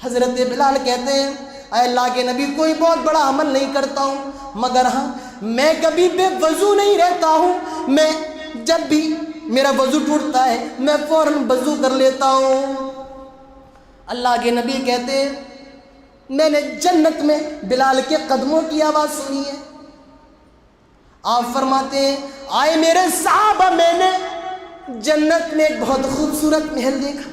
حضرت بلال کہتے ہیں اے اللہ کے نبی کوئی بہت بڑا عمل نہیں کرتا ہوں، مگر ہاں میں کبھی بے وضو نہیں رہتا ہوں، میں جب بھی میرا وضو ٹوٹتا ہے میں فوراً وضو کر لیتا ہوں۔ اللہ کے نبی کہتے ہیں میں نے جنت میں بلال کے قدموں کی آواز سنی ہے۔ آپ فرماتے ہیں آئے میرے صحابہ میں نے جنت میں ایک بہت خوبصورت محل دیکھا،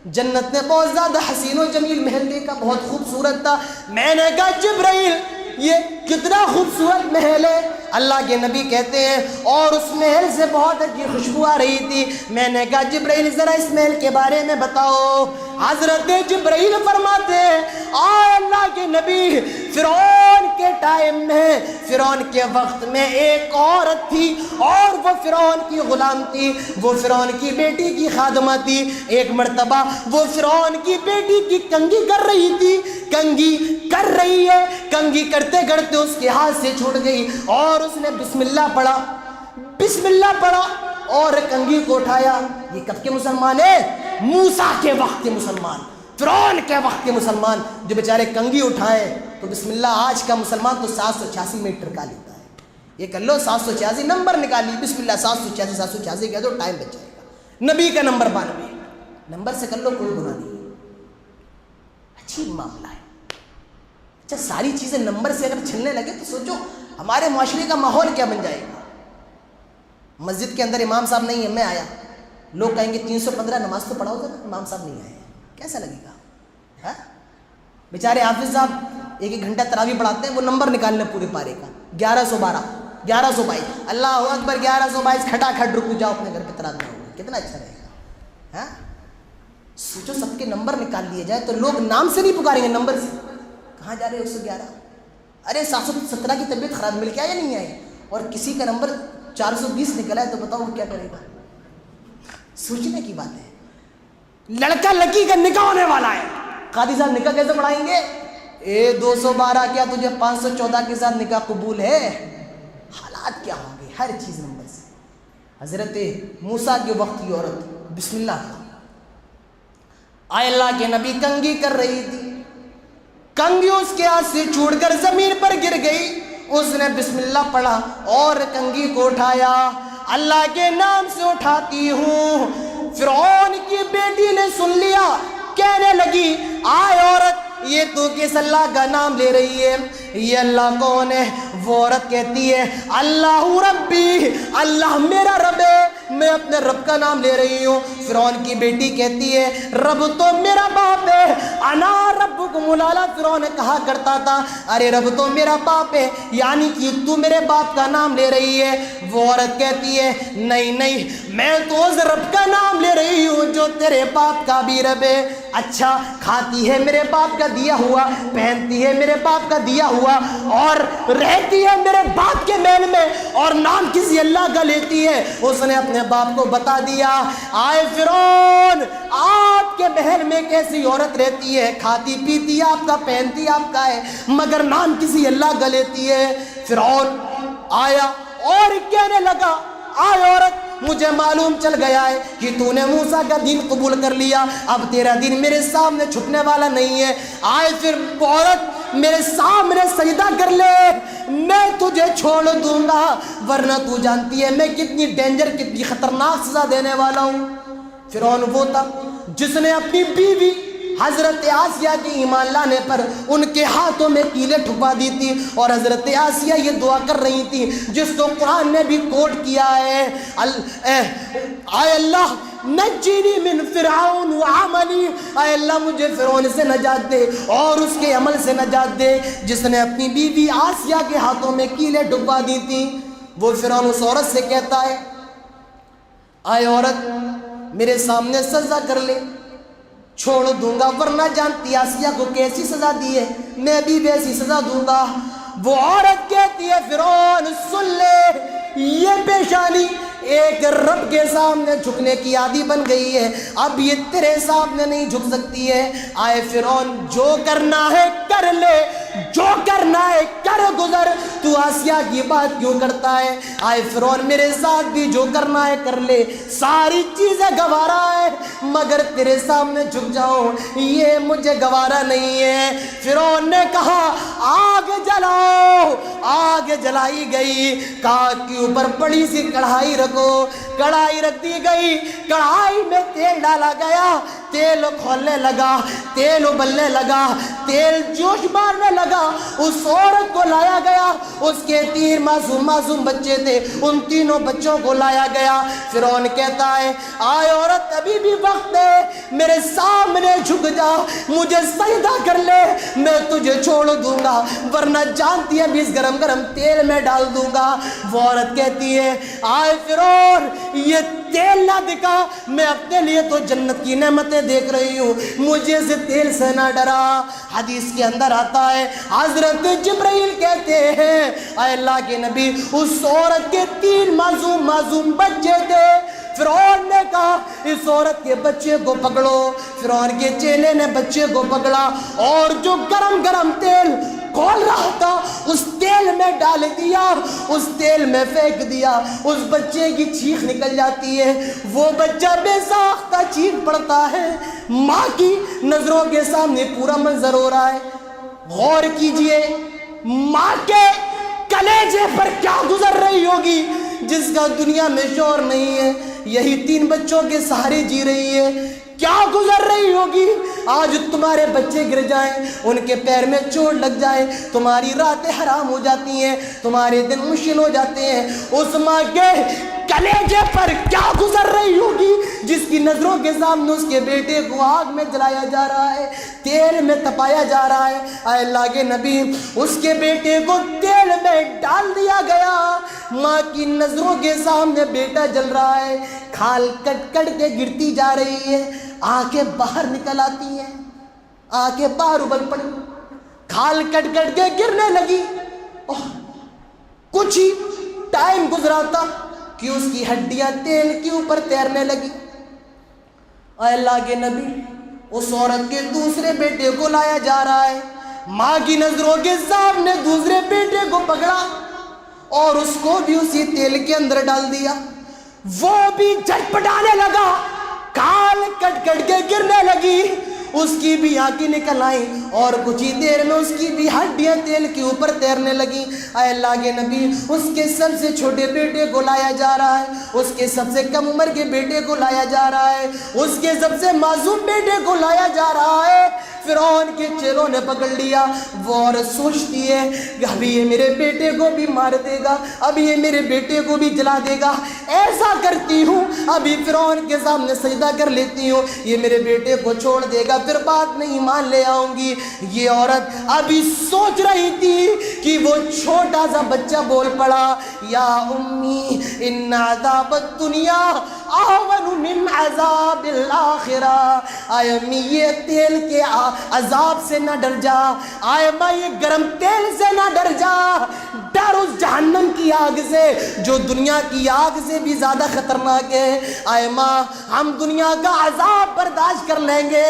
جنت نے بہت زیادہ حسین و جمیل محل دیکھا، بہت خوبصورت تھا۔ میں نے کہا جبرائیل یہ کتنا خوبصورت محل ہے؟ اللہ کے نبی کہتے ہیں اور اس محل سے بہت اچھی خوشبو آ رہی تھی۔ میں نے کہا جبرائیل ذرا اس محل کے بارے میں بتاؤ۔ حضرت جبرائیل فرماتے ہیں آئے اللہ کے نبی فرعون کے ٹائم میں، فرعون کے وقت میں ایک عورت تھی اور وہ فرعون کی غلام تھی، وہ فرعون کی بیٹی کی خادمہ تھی۔ ایک مرتبہ وہ فرعون کی بیٹی کی کنگھی کر رہی تھی، کنگھی کر رہی ہے، کنگھی کرتے کرتے اس کے ہاتھ سے چھوٹ گئی اور اس نے بسم اللہ پڑھا، بسم اللہ پڑھا اور کنگھی کو اٹھایا۔ یہ کب کے مسلمان ہیں؟ موسیٰ کے وقت کے مسلمان، فرعون کے وقت کے مسلمان جو بیچارے کنگھی اٹھائے تو بسم اللہ۔ آج کا مسلمان تو 786 میٹر کا لیتا ہے، یہ کر لو 786 نمبر نکالی، بسم اللہ 786 کہہ دو ٹائم بچ جائے گا۔ نبی کا نمبر 92 نمبر سے کر لو کوئی گناہ نہیں، عجیب معاملہ ہے۔ اچھا ساری چیزیں نمبر سے اگر چھلنے لگے تو سوچو ہمارے معاشرے کا ماحول کیا بن جائے گا۔ مسجد کے اندر امام صاحب نہیں ہے، میں آیا، لوگ کہیں گے 315 نماز تو پڑھاؤ ذرا، امام صاحب نہیں آئے، کیسا لگے گا؟ بیچارے حافظ صاحب ایک ایک گھنٹہ تراویح پڑھاتے ہیں، وہ نمبر نکال لیں پورے پارے کا 1112 1122 اللہ اکبر 1122 کھٹا کھٹ رکو جاؤ اپنے گھر پہ تراویح ہوگا، کتنا اچھا رہے گا۔ سوچو سب کے نمبر نکال لیے جائے تو لوگ نام سے نہیں پکاریں گے، نمبر سے۔ کہاں جا رہے 111؟ ارے 717 کی طبیعت خراب مل کے آئی یا نہیں آئی؟ اور کسی کا نمبر 420 نکلا ہے تو بتاؤ وہ کیا کرے گا؟ سوچنے کی بات ہے۔ لڑکا لڑکی کا نکاح ہونے والا ہے، قاضی صاحب نکاح کیسے پڑھائیں گے؟ 212 کیا تجھے 514 کے ساتھ نکاح قبول ہے؟ حالات کیا ہوں گے؟ ہر چیز نمبر سے۔ حضرت موسیٰ کے وقت کی عورت بسم اللہ کا، آئے اللہ کے نبی کنگھی کر رہی تھی، کنگھی اس کے ہاتھ سے چھوٹ کر زمین پر گر گئی، اس نے بسم اللہ پڑھا اور کنگھی کو اٹھایا، اللہ کے نام سے اٹھاتی ہوں۔ فرعون کی بیٹی نے سن لیا، کہنے لگی آئے عورت یہ تو کس اللہ کا نام لے رہی ہے؟ یہ اللہ کون ہے؟ وہ عورت کہتی ہے اللہ ربی، اللہ میرا رب ہے، میں اپنے رب کا نام لے رہی ہوں۔ فرعون کی بیٹی کہتی ہے رب تو میرا باپ ہے، انا ربکم الاعلی۔ فرعون کہا کرتا تھا ارے رب تو میرا باپ ہے، یعنی کہ تو میرے باپ کا نام لے رہی ہے۔ وہ عورت کہتی ہے نہیں نہیں، میں تو اس رب کا نام لے رہی ہوں جو تیرے باپ کا بھی رب ہے۔ اچھا، کھاتی ہے میرے باپ کا دیا ہوا، پہنتی ہے میرے باپ کا دیا ہوا، اور رہتی ہے میرے باپ کے محل میں، اور نام کسی اللہ کا لیتی ہے۔ اس نے اپنے باپ کو بتا دیا آئے فرعون، آپ کے محل میں کیسی عورت رہتی ہے، کھاتی پیتی آپ کا، پہنتی آپ کا ہے، مگر نام کسی اللہ کا لیتی ہے۔ فرعون آیا اور کہنے لگا آئے عورت، مجھے معلوم چل گیا ہے کہ تو نے موسیٰ کا دین قبول کر لیا، اب تیرا دین میرے سامنے چھپنے والا نہیں ہے۔ آئے پھر عورت میرے سامنے سجدہ کر لے، میں تجھے چھوڑ دوں گا، ورنہ تو جانتی ہے میں کتنی ڈینجر، کتنی خطرناک سزا دینے والا ہوں۔ فرعون وہ تھا جس نے اپنی بیوی حضرت آسیہ کی ایمان لانے پر ان کے ہاتھوں میں کیلیں ٹھپا دی تھی، اور حضرت آسیہ یہ دعا کر رہی تھی جس کو قرآن نے بھی کوٹ کیا ہے، اے اللہ نجینی من فرعون وعملی، اے اللہ مجھے فرعون سے نجات دے اور اس کے عمل سے نجات دے جس نے اپنی بیوی آسیہ کے ہاتھوں میں کیلیں ٹھپا دی تھی۔ وہ فرعون اس عورت سے کہتا ہے اے عورت میرے سامنے سجدہ کر لے، چھوڑ دوں گا، ورنہ جانتی آسیہ کو کیسی سزا دی ہے، میں بھی ویسی سزا دوں گا۔ وہ عورت کہتی ہے فرعون سن لے، یہ پیشانی ایک رب کے سامنے جھکنے کی عادی بن گئی ہے، اب یہ تیرے سامنے نہیں جھک سکتی ہے۔ آئے فرعون جو کرنا ہے کر لے، جو کرنا ہے کر گزر، تو آسیہ کی بات کیوں کرتا ہے؟ آئے فرعون میرے ساتھ بھی جو کرنا ہے کر لے، ساری چیزیں گوارا ہے، مگر تیرے سامنے جھک جاؤں یہ مجھے گوارا نہیں ہے۔ فرعون نے کہا آگ جلاؤ، آگ جلائی گئی، کاغذ کے اوپر بڑی سی کڑھائی رکھو، کڑھائی رکھ دی گئی، کڑھائی میں تیل ڈالا گیا، تیل کھولنے لگا، تیل ابلنے لگا، تیل جوش مارنے لگا، اس عورت کو لایا گیا، اس کے 3 معصوم بچے تھے، ان تینوں بچوں کو لایا گیا۔ فرعون کہتا ہے آئے عورت ابھی بھی وقت ہے، میرے سامنے جھک جا، مجھے سجدہ کر لے، میں تجھے چھوڑ دوں گا، ورنہ جانتی ہے بھی اس گرم گرم تیل میں ڈال دوں گا۔ وہ عورت کہتی ہے آئے فرعون یہ تیل نہ دکھا، میں اپنے لیے تو جنت کی نعمتیں دیکھ رہی ہوں، مجھے سے تیل سے نہ ڈرا۔ حدیث کے اندر آتا ہے حضرت جبرائیل کہتے ہیں اے اللہ کے نبی اس عورت کے 3 معصوم بچے تھے، فرعون نے کہا اس عورت کے بچے کو پکڑو، فرعون کے چیلے نے بچے کو پکڑا اور جو گرم گرم تیل کھول رہا تھا اس تیل میں ڈال دیا، اس تیل میں پھینک دیا، اس بچے کی چیخ نکل جاتی ہے، وہ بچہ بے ساختہ چیخ پڑتا ہے، ماں کی نظروں کے سامنے پورا منظر ہو رہا ہے۔ غور کیجئے ماں کے کلیجے پر کیا گزر رہی ہوگی جس کا دنیا میں شور نہیں ہے، یہی 3 بچوں کے سہارے جی رہی ہے، کیا گزر رہی ہوگی۔ آج تمہارے بچے گر جائیں، ان کے پیر میں چوٹ لگ جائے، تمہاری راتیں حرام ہو جاتی ہیں، تمہارے دن مشکل ہو جاتے ہیں، اس ماں کے کلیجے پر کیا گزر رہی ہوگی جس کی نظروں کے سامنے اس کے بیٹے کو آگ میں جلایا جا رہا ہے، تیل میں تپایا جا رہا ہے۔ اے اللہ کے نبی اس کے بیٹے کو تیل میں ڈال دیا گیا، ماں کی نظروں کے سامنے بیٹا جل رہا ہے، کھال کٹ کٹ کے گرتی جا رہی ہے، آنکھیں باہر نکل آتی ہیں، آنکھیں باہر ابل پڑی، کھال کٹ کٹ کے گرنے لگی، کچھ ہی ٹائم گزرا تھا کہ اس کی ہڈیاں تیل کے اوپر تیرنے لگی۔ اے اللہ کے نبی اس عورت کے دوسرے بیٹے کو لایا جا رہا ہے، ماں کی نظروں کے سامنے دوسرے بیٹے کو پکڑا اور اس کو بھی اسی تیل کے اندر ڈال دیا، وہ بھی جھٹپٹانے لگا، کھال کٹ کٹ کے گرنے لگی، اس کی بھی آنکھیں نکل آئیں اور کچھ ہی دیر میں اس کی بھی ہڈیاں تیل کے اوپر تیرنے لگی۔ اے اللہ کے نبی اس کے سب سے چھوٹے بیٹے کو لایا جا رہا ہے، اس کے سب سے کم عمر کے بیٹے کو لایا جا رہا ہے، اس کے سب سے معصوم بیٹے کو لایا جا رہا ہے، فرعون کے چیلوں نے پکڑ لیا. وہ عورت سوچتی ہے کہ ابھی یہ میرے بیٹے کو بھی مار دے گا, ابھی یہ میرے بیٹے کو بھی جلا دے گا, ایسا کرتی ہوں ابھی فرعون کے سامنے سجدہ کر لیتی ہوں, یہ میرے بیٹے کو چھوڑ دے گا, پھر بات میں ایمان لے آؤں گی. یہ عورت ابھی سوچ رہی تھی کہ وہ چھوٹا سا بچہ بول پڑا, یا امی ان عذاب الدنیا اہون من عذاب الآخرہ. آئے امی یہ تیل کے عذاب سے نہ ڈر جا, آئے اماں یہ گرم تیل سے نہ ڈر جا, ڈر اس جہنم کی آگ سے جو دنیا کی آگ سے بھی زیادہ خطرناک ہے. آئے ماں ہم دنیا کا عذاب برداشت کر لیں گے,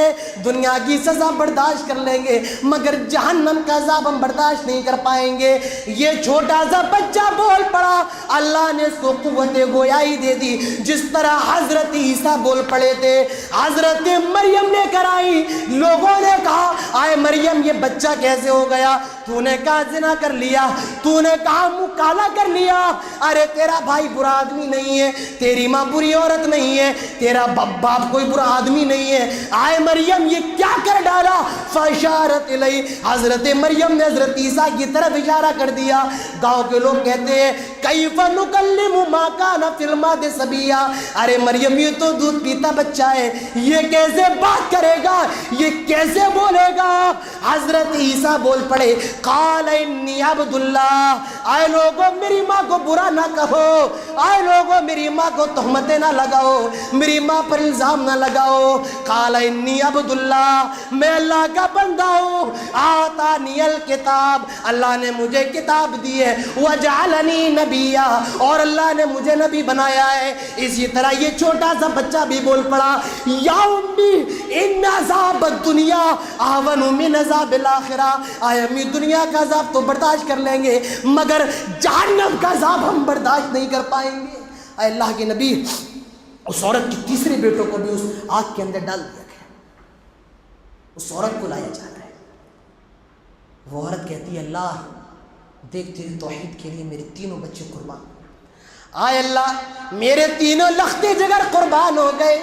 دنیا کی سزا برداشت کر لیں گے, مگر جہنم کا عذاب ہم برداشت نہیں کر پائیں گے. یہ چھوٹا سا بچہ بول پڑا, اللہ نے اس کو قوت گویائی دے دی. جس طرح حضرت عیسیٰ بول پڑے تھے, حضرت مریم نے کرائی. لوگوں نے کہا آئے مریم یہ بچہ کیسے ہو گیا؟ تو نے کہا زنا کر لیا, تو نے کہا منہ کالا کر لیا. ارے تیرا بھائی برا آدمی نہیں ہے, تیری ماں بری عورت نہیں ہے, تیرا باپ کوئی برا آدمی نہیں ہے. آئے مریم یہ کیا کر ڈالا؟ فاشارت الیہ, حضرت مریم نے حضرت عیسیٰ کی طرف اشارہ کر دیا. گاؤں کے لوگ کہتے ہیں کیف نکلم ما کان فی المہد صبیا. ارے مریم یہ تو دودھ پیتا بچہ ہے, یہ کیسے بات کرے گا, یہ کیسے بولے گا؟ حضرت عیسیٰ بول پڑے قال انی عبد اللہ. آئے لوگوں میری ماں کو برا نہ کہو, آئے لوگوں میری ماں کو تہمتیں نہ لگاؤ, میری ماں پر الزام نہ لگاؤ. قال انی عبد اللہ, میں اللہ کا بندہ ہوں. آتانی الکتاب, اللہ نے مجھے کتاب دی ہے. وجعلنی نبیا, اور اللہ نے مجھے نبی بنایا ہے. اسی طرح یہ چھوٹا سا بچہ بھی بول پڑا یا امی ان عذاب الدنیا اہون من عذاب الآخرہ. آئے امی دنیا کا عذاب تو برداشت کر لیں گے, مگر جہنم کا عذاب ہم برداشت نہیں کر پائیں گے. اے اللہ کے نبی, اس عورت کے تیسرے بیٹوں کو بھی اس آگ کے اندر ڈال دیا گیا. اس عورت کو لایا جاتا ہے. وہ عورت کہتی ہے اللہ دیکھ تیری توحید کے لیے میرے تینوں بچے قربان. آئے اللہ میرے تینوں لختے جگر قربان ہو گئے.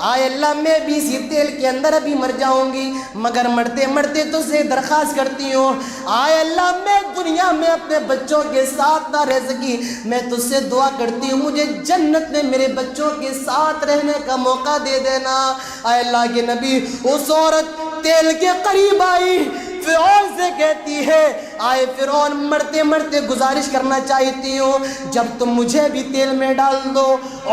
آئے اللہ میں بھی اسی تیل کے اندر ابھی مر جاؤں گی, مگر مرتے مرتے تو سے درخواست کرتی ہوں. آئے اللہ میں دنیا میں اپنے بچوں کے ساتھ نہ رہ سکی, میں تجھ سے دعا کرتی ہوں مجھے جنت میں میرے بچوں کے ساتھ رہنے کا موقع دے دینا. آئے اللہ کے نبی اس عورت تیل کے قریب آئی, فرعون سے کہتی ہے آئے فرعون مرتے مرتے گزارش کرنا چاہتی ہوں جب تم مجھے بھی تیل میں ڈال دو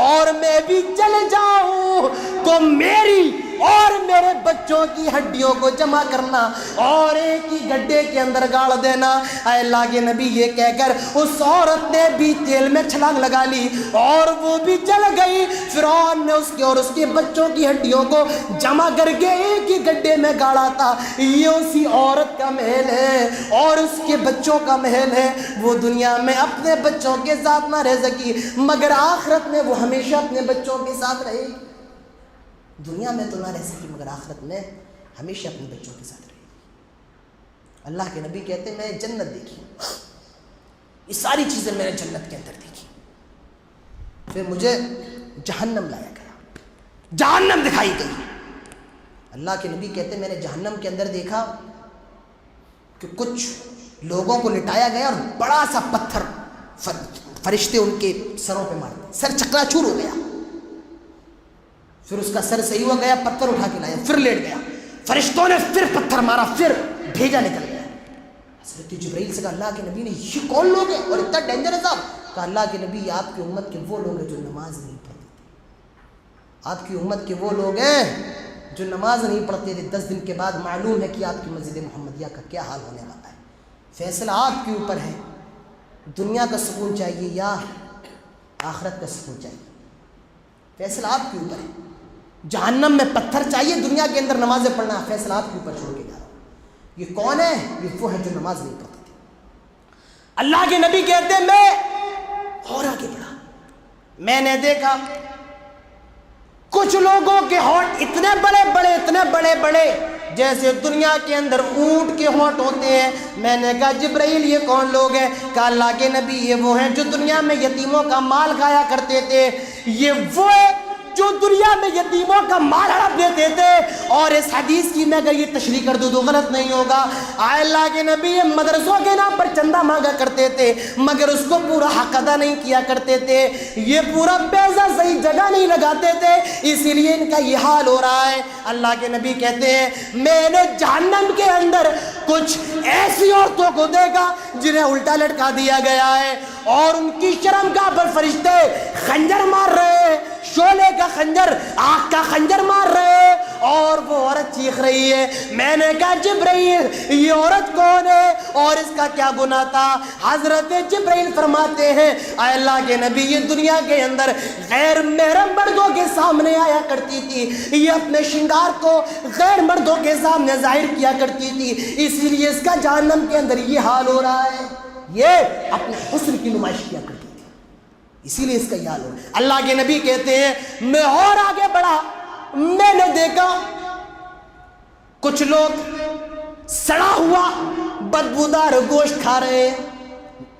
اور میں بھی چل جاؤں تو میری اور میرے بچوں کی ہڈیوں کو جمع کرنا اور ایک ہی گڈھے کے اندر گاڑ دینا. اے اللہ کے نبی یہ کہہ کر اس عورت نے بھی تیل میں چھلانگ لگا لی اور وہ بھی جل گئی. فرعون نے اس کے اور اس کے بچوں کی ہڈیوں کو جمع کر کے ایک ہی گڈھے میں گاڑا تھا. یہ اسی عورت کا محل ہے اور اس کے بچوں کا محل ہے. وہ دنیا میں اپنے بچوں کے ساتھ نہ رہ سکی مگر آخرت میں وہ ہمیشہ اپنے بچوں کے ساتھ رہے. دنیا میں تو نہ رہ سکی مگر آخرت میں ہمیشہ اپنے بچوں کے ساتھ رہے. اللہ کے نبی کہتے ہیں میں نے جنت دیکھی, یہ ساری چیزیں میں نے جنت کے اندر دیکھی. پھر مجھے جہنم لایا گیا, جہنم دکھائی گئی. اللہ کے نبی کہتے ہیں میں نے جہنم کے اندر دیکھا کہ کچھ لوگوں کو لٹایا گیا اور بڑا سا پتھر فرشتے ان کے سروں پہ مارتے, سر چکنا چور ہو گیا. پھر اس کا سر صحیح ہو گیا, پتھر اٹھا کے لایا, پھر لیٹ گیا, فرشتوں نے پھر پتھر مارا, پھر بھیجا نکل گیا. حضرت جبرائیل سے کہا اللہ کے نبی نے یہ کون لوگ ہیں اور اتنا ڈینجر ہے صاحب؟ کہا اللہ کے نبی آپ کی امت کے وہ لوگ ہیں جو نماز نہیں پڑھتے تھے. آپ کی امت کے وہ لوگ ہیں جو نماز نہیں پڑھتے تھے. 10 دن کے بعد معلوم ہے کہ آپ کی مسجد محمدیہ کا کیا حال ہونے والا ہے. فیصلہ آپ کے اوپر ہے, دنیا کا سکون چاہیے یا آخرت کا سکون چاہیے, فیصلہ آپ کے اوپر ہے. جہنم میں پتھر چاہیے, دنیا کے اندر نمازیں پڑھنا, فیصلہ آپ کے اوپر چھوڑ کے جا رہا ہوں. یہ کون ہے؟ یہ وہ ہے جو نماز نہیں پڑھتے تھے. اللہ کے نبی کہتے ہیں میں اور آگے بڑھا, میں نے دیکھا کچھ لوگوں کے ہونٹ اتنے بڑے بڑے جیسے دنیا کے اندر اونٹ کے ہونٹ ہوتے ہیں. میں نے کہا جبرائیل یہ کون لوگ ہیں؟ کہا اللہ کے نبی یہ وہ ہیں جو دنیا میں یتیموں کا مال کھایا کرتے تھے. یہ وہ جو دنیا میں یتیموں کا مال ہڑپ لیتے تھے. اور اس حدیث کی میں اگر یہ تشریح کر دوں تو غلط نہیں ہوگا. آئے اللہ کے نبی یہ مدرسوں کے نام پر چندہ مانگا کرتے تھے مگر اس کو پورا حق ادا نہیں کیا کرتے تھے. یہ پورا پیسہ صحیح جگہ نہیں لگاتے تھے, اسی لیے ان کا یہ حال ہو رہا ہے. اللہ کے نبی کہتے ہیں میں نے جہنم کے اندر کچھ ایسی عورتوں کو دیکھا جنہیں الٹا لٹکا دیا گیا ہے اور ان کی شرمگاہ پر فرشتے خنجر مار رہے ہیں, شعلے کا خنجر, آگ کا خنجر مار رہے ہیں, اور وہ عورت چیخ رہی ہے. میں نے کہا جبرائیل یہ عورت کون ہے اور اس کا کیا گناہ تھا؟ حضرت جبرائیل فرماتے ہیں اے اللہ کے نبی یہ دنیا کے اندر غیر محرم مردوں کے سامنے آیا کرتی تھی, یہ اپنے شنگار کو غیر مردوں کے سامنے ظاہر کیا کرتی تھی, اسی لیے اس کا جہنم کے اندر یہ حال ہو رہا ہے. یہ اپنے حسن کی نمائش کیا کرتی تھی, اسی لیے اس کا یہ حال ہو رہا ہے. اللہ کے نبی کہتے ہیں میں اور آگے بڑھا, میں نے دیکھا کچھ لوگ سڑا ہوا بدبودار گوشت کھا رہے ہیں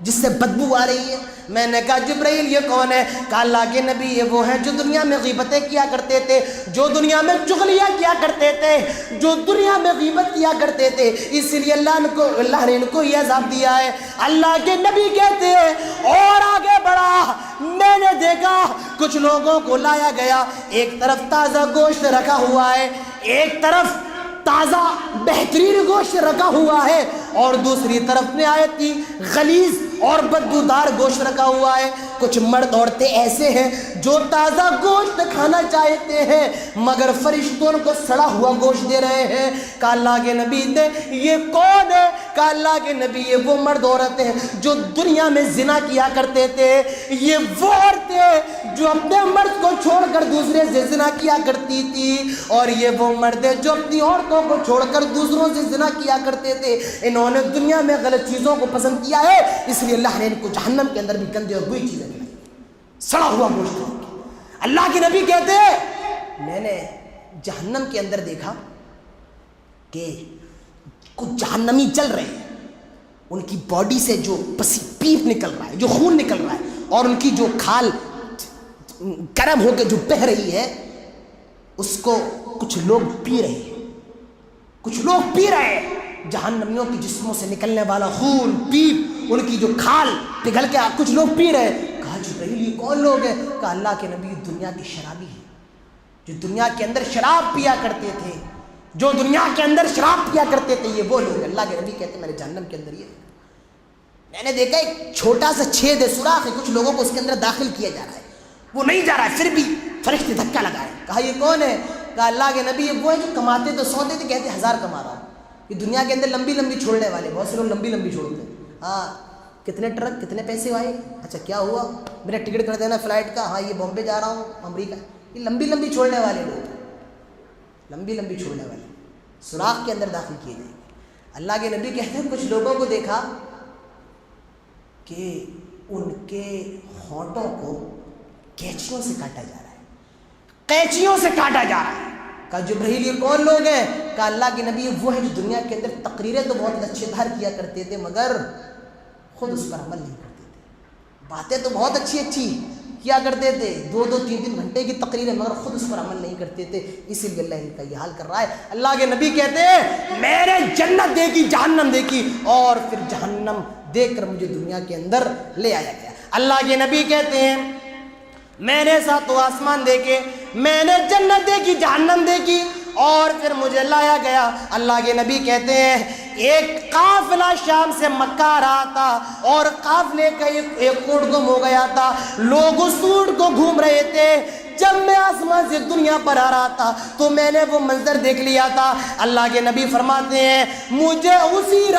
جس سے بدبو آ رہی ہے. میں نے کہا جبرائیل یہ کون ہے؟ کہا اللہ کے نبی یہ وہ ہیں جو دنیا میں غیبتیں کیا کرتے تھے, جو دنیا میں چغلیاں کیا کرتے تھے, جو دنیا میں غیبت کیا کرتے تھے, اسی لیے اللہ نے ان کو یہ عذاب دیا ہے. اللہ کے نبی کہتے ہیں اور آگے بڑھا, میں نے دیکھا کچھ لوگوں کو لایا گیا, ایک طرف تازہ گوشت رکھا ہوا ہے, ایک طرف تازہ بہترین گوشت رکھا ہوا ہے, اور دوسری طرف نہایتی غلیظ اور بدبودار گوشت رکھا ہوا ہے. کچھ مرد عورتیں ایسے ہیں جو تازہ گوشت کھانا چاہتے ہیں مگر فرشتوں کو سڑا ہوا گوشت دے رہے ہیں. کہا اللہ کے نبی نے یہ کون ہے؟ کہا اللہ کے نبی یہ وہ مرد عورتیں ہیں جو دنیا میں زنا کیا کرتے تھے, یہ وہ عورتیں جو اپنے مرد کو چھوڑ کر دوسرے سے زنا کیا کرتی تھی, اور یہ وہ مرد جو اپنی عورتوں کو چھوڑ کر دوسروں سے زنا کیا کرتے تھے. انہوں نے دنیا میں غلط چیزوں کو پسند کیا ہے, اس لیے اللہ نے ان کو جہنم کے اندر بھی گندے اور بری چیزیں دی, سڑا ہوا گوشت. اللہ کے نبی کہتے ہیں میں نے جہنم کے اندر دیکھا کہ کچھ جہنمی جل رہے ہیں, ان کی باڈی سے جو پیپ نکل رہا ہے, جو خون نکل رہا ہے, اور ان کی جو کھال گرم ہو کے جو بہہ رہی ہے اس کو کچھ لوگ پی رہے ہیں, کچھ لوگ پی رہے ہیں. جہنمیوں کی جسموں سے نکلنے والا خون, پیپ, ان کی جو کھال پگھل کے کچھ لوگ پی رہے ہیں. کہا جبرائیل یہ کون لوگ ہیں؟ کہا اللہ کے نبی دنیا کے شرابی ہیں, جو دنیا کے اندر شراب پیا کرتے تھے, جو دنیا کے اندر شراب پیا کرتے تھے, یہ وہ لوگ. اللہ کے نبی کہتے ہیں میرے جہنم کے اندر یہ میں نے دیکھا ایک چھوٹا سا چھید ہے, سوراخ ہے, کچھ لوگوں کو اس کے اندر داخل کیا جا رہا ہے, وہ نہیں جا رہا ہے, پھر بھی فرشتے دھکا لگائے. کہا یہ کون ہے؟ کہا اللہ کے نبی یہ وہ ہے جو کماتے تو 100 دیتے, کہتے 1000 کما رہا ہوں. یہ دنیا کے اندر لمبی لمبی چھوڑنے والے, بہت سے لوگ لمبی لمبی چھوڑتے ہیں. ہاں کتنے ٹرک, کتنے پیسے آئے, اچھا کیا ہوا, میرا ٹکٹ کر دینا فلائٹ کا, ہاں یہ بامبے جا رہا ہوں, امریکہ. یہ لمبی لمبی چھوڑنے والے لوگ, لمبی لمبی چھوڑنے والے سوراخ کے اندر داخل کیے جائیں گے. اللہ کے نبی کہتے ہیں کچھ لوگوں کو دیکھا کہ ان کے ہونٹوں کو قینچیوں سے کاٹا جا رہا ہے, قینچیوں سے کاٹا جا رہا ہے. کہا جبرائیل یہ کون لوگ ہیں؟ کہا اللہ کے نبی وہ ہے جو دنیا کے اندر تقریریں تو بہت اچھے دھار کیا کرتے تھے مگر خود اس پر عمل نہیں کرتے تھے. باتیں تو بہت اچھی اچھی کیا کرتے تھے, 2-3 گھنٹے کی تقریریں, مگر خود اس پر عمل نہیں کرتے تھے. اسی لیے اللہ ان کا یہ حال کر رہا ہے. اللہ کے نبی کہتے ہیں میں نے جنت دیکھی, جہنم دیکھی, اور پھر جہنم دیکھ کر مجھے دنیا کے اندر لے آیا گیا. اللہ کے نبی کہتے ہیں میں نے 7 آسمان دیکھے, میں نے جنت دیکھی, جہنم دیکھی, اور پھر مجھے لایا گیا. اللہ کے نبی کہتے ہیں ایک قافلہ شام سے مکہ آ رہا تھا, اور قافلے کا ایک اونٹ گم ہو گیا تھا. لوگ اس اونٹ کو گھوم رہے تھے. جب میں آسمان سے دنیا پر آ رہا تھا تو میں نے وہ منظر دیکھ لیا تھا. اللہ کے نبی فرماتے ہیں مجھے اسی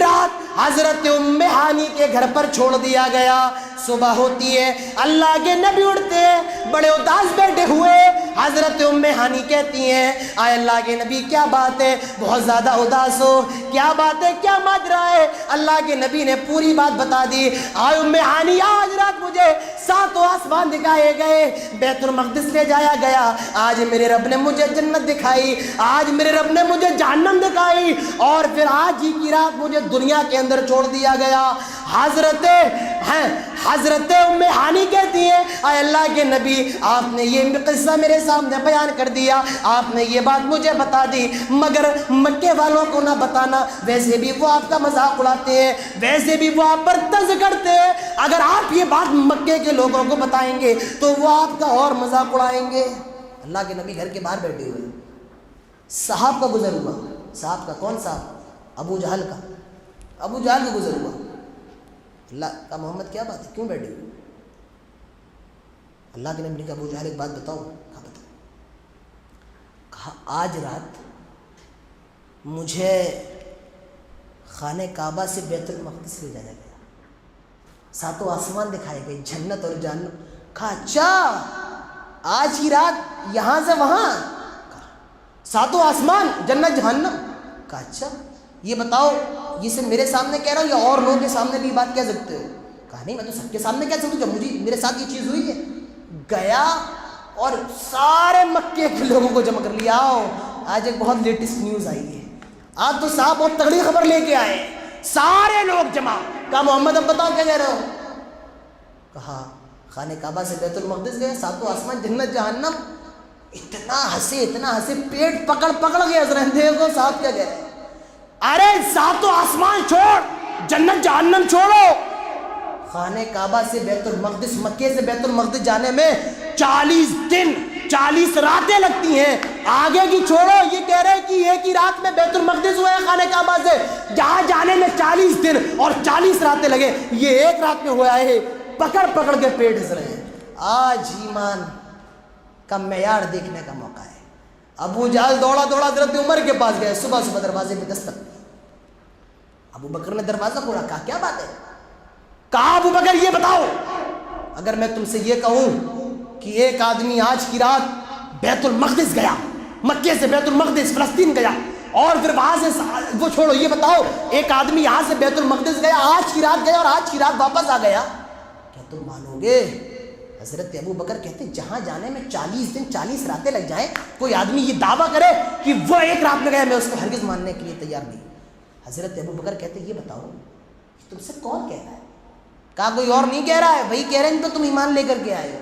رات حضرت ام ہانی کے گھر پر چھوڑ دیا گیا. صبح ہوتی ہے, اللہ کے نبی اٹھتے ہیں, بڑے اداس بیٹھے ہوئے. حضرت ام ہانی کہتی ہیں آئے اللہ کے نبی کیا بات ہے, بہت زیادہ اداس ہو, کیا بات ہے, کیا ماجرا ہے؟ اللہ کے نبی نے پوری بات بتا دی. آئے ام ہانی آج رات مجھے 7 آسمان دکھائے گئے, بیت المقدس لے جایا گیا, آج میرے رب نے مجھے جنت دکھائی, آج میرے رب نے مجھے جہنم دکھائی, اور پھر آج ہی کی رات مجھے دنیا کے اندر چھوڑ دیا گیا. حضرت ام ہانی کہتی ہیں اے اللہ کے نبی آپ نے یہ قصہ میرے سامنے بیان کر دیا, آپ نے یہ بات مجھے بتا دی, مگر مکے والوں کو نہ بتانا, ویسے بھی وہ آپ کا مذاق اڑاتے ہیں, ویسے بھی وہ آپ پر طنز کرتے ہیں, اگر آپ یہ بات مکے کے لوگوں کو بتائیں گے تو وہ آپ کا اور مذاق اڑائیں گے. اللہ کے نبی گھر کے باہر بیٹھے ہوئے, صاحب کا گزر ہوا. صاحب کا کون صاحب؟ ابو جہل کا. ابو جہل کا گزر ہوا. اللہ کا محمد کیا بات ہے, کیوں بیٹھے ہوئے؟ اللہ کے نبی نے کہا ابو جہل ایک بات بتاؤ. کہا بتاؤ. کہا آج رات مجھے خانہ کعبہ سے بیت المقدس لے جایا گیا, ساتوں آسمان دکھائے گئے, جنت اور جہنم. کہا اچھا آج کی رات یہاں سے وہاں, ساتوں آسمان جنت جہنم. کہا اچھا یہ بتاؤ یہ صرف میرے سامنے کہہ رہا ہوں یا اور لوگوں کے سامنے بھی بات کہہ سکتے ہو؟ کہا نہیں میں تو سب کے سامنے کہہ سکتا ہوں, جب مجھے میرے ساتھ یہ چیز ہوئی ہے. گیا اور سارے مکے کے لوگوں کو جمع کر لیا. آؤ آج ایک بہت لیٹسٹ نیوز آئی ہے, آج تو صاحب بہت تگڑی خبر لے کے آئے. سارے لوگ جمع. کہا محمد اب بتاؤ کیا کہہ رہے ہو؟ کہا خانہ کعبہ سے بیت المقدس گئے, ساتوں آسمان جنت جہنم. اتنا ہنسے پیٹ پکڑ گیا حضرت کو. صاحب کیا کہہ رہے ہیں؟ ارے ساتوں آسمان چھوڑ, جنت جہنم چھوڑو, خانہ کعبہ سے بیت المقدس, مکے سے بیت المقدس جانے میں 40 دن 40 راتیں لگتی ہیں. آگے کی چھوڑو, یہ کہہ رہے ہیں کہ ایک ہی رات میں بیت المقدس ہوئے خانہ کعبہ سے, جہاں جانے میں 40 دن اور 40 راتیں لگے, یہ ایک رات میں ہوا ہے. پکڑ کے پیٹ ہنس رہے ہیں. آج ایمان کا معیار دیکھنے کا موقع ہے. ابو جہل دوڑا حضرت عمر کے پاس گئے. صبح دروازے پہ دستک. ابو بکر نے دروازہ کھولا. کہا کیا بات ہے؟ کہا ابو بکر یہ بتاؤ, اگر میں تم سے یہ کہوں کہ ایک آدمی آج کی رات بیت المقدس گیا, مکے سے بیت المقدس فلسطین گیا, اور پھر وہاں سے وہ چھوڑو, یہ بتاؤ ایک آدمی یہاں سے بیت المقدس گیا, آج کی رات گیا اور آج کی رات واپس آ گیا, کیا تم مانو گے؟ حضرت ابو بکر کہتے جہاں جانے میں 40 دن 40 راتیں لگ جائیں, کوئی آدمی یہ دعویٰ کرے کہ وہ ایک رات میں گیا, میں اس کو ہرگز ماننے کے لیے تیار نہیں. حضرت ابو بکر کہتے یہ بتاؤ تم سے کون کہہ رہا ہے؟ کہا کوئی اور نہیں کہہ رہا ہے, وہی کہہ رہے ہیں ان کو تم ایمان لے کر کے آئے ہو,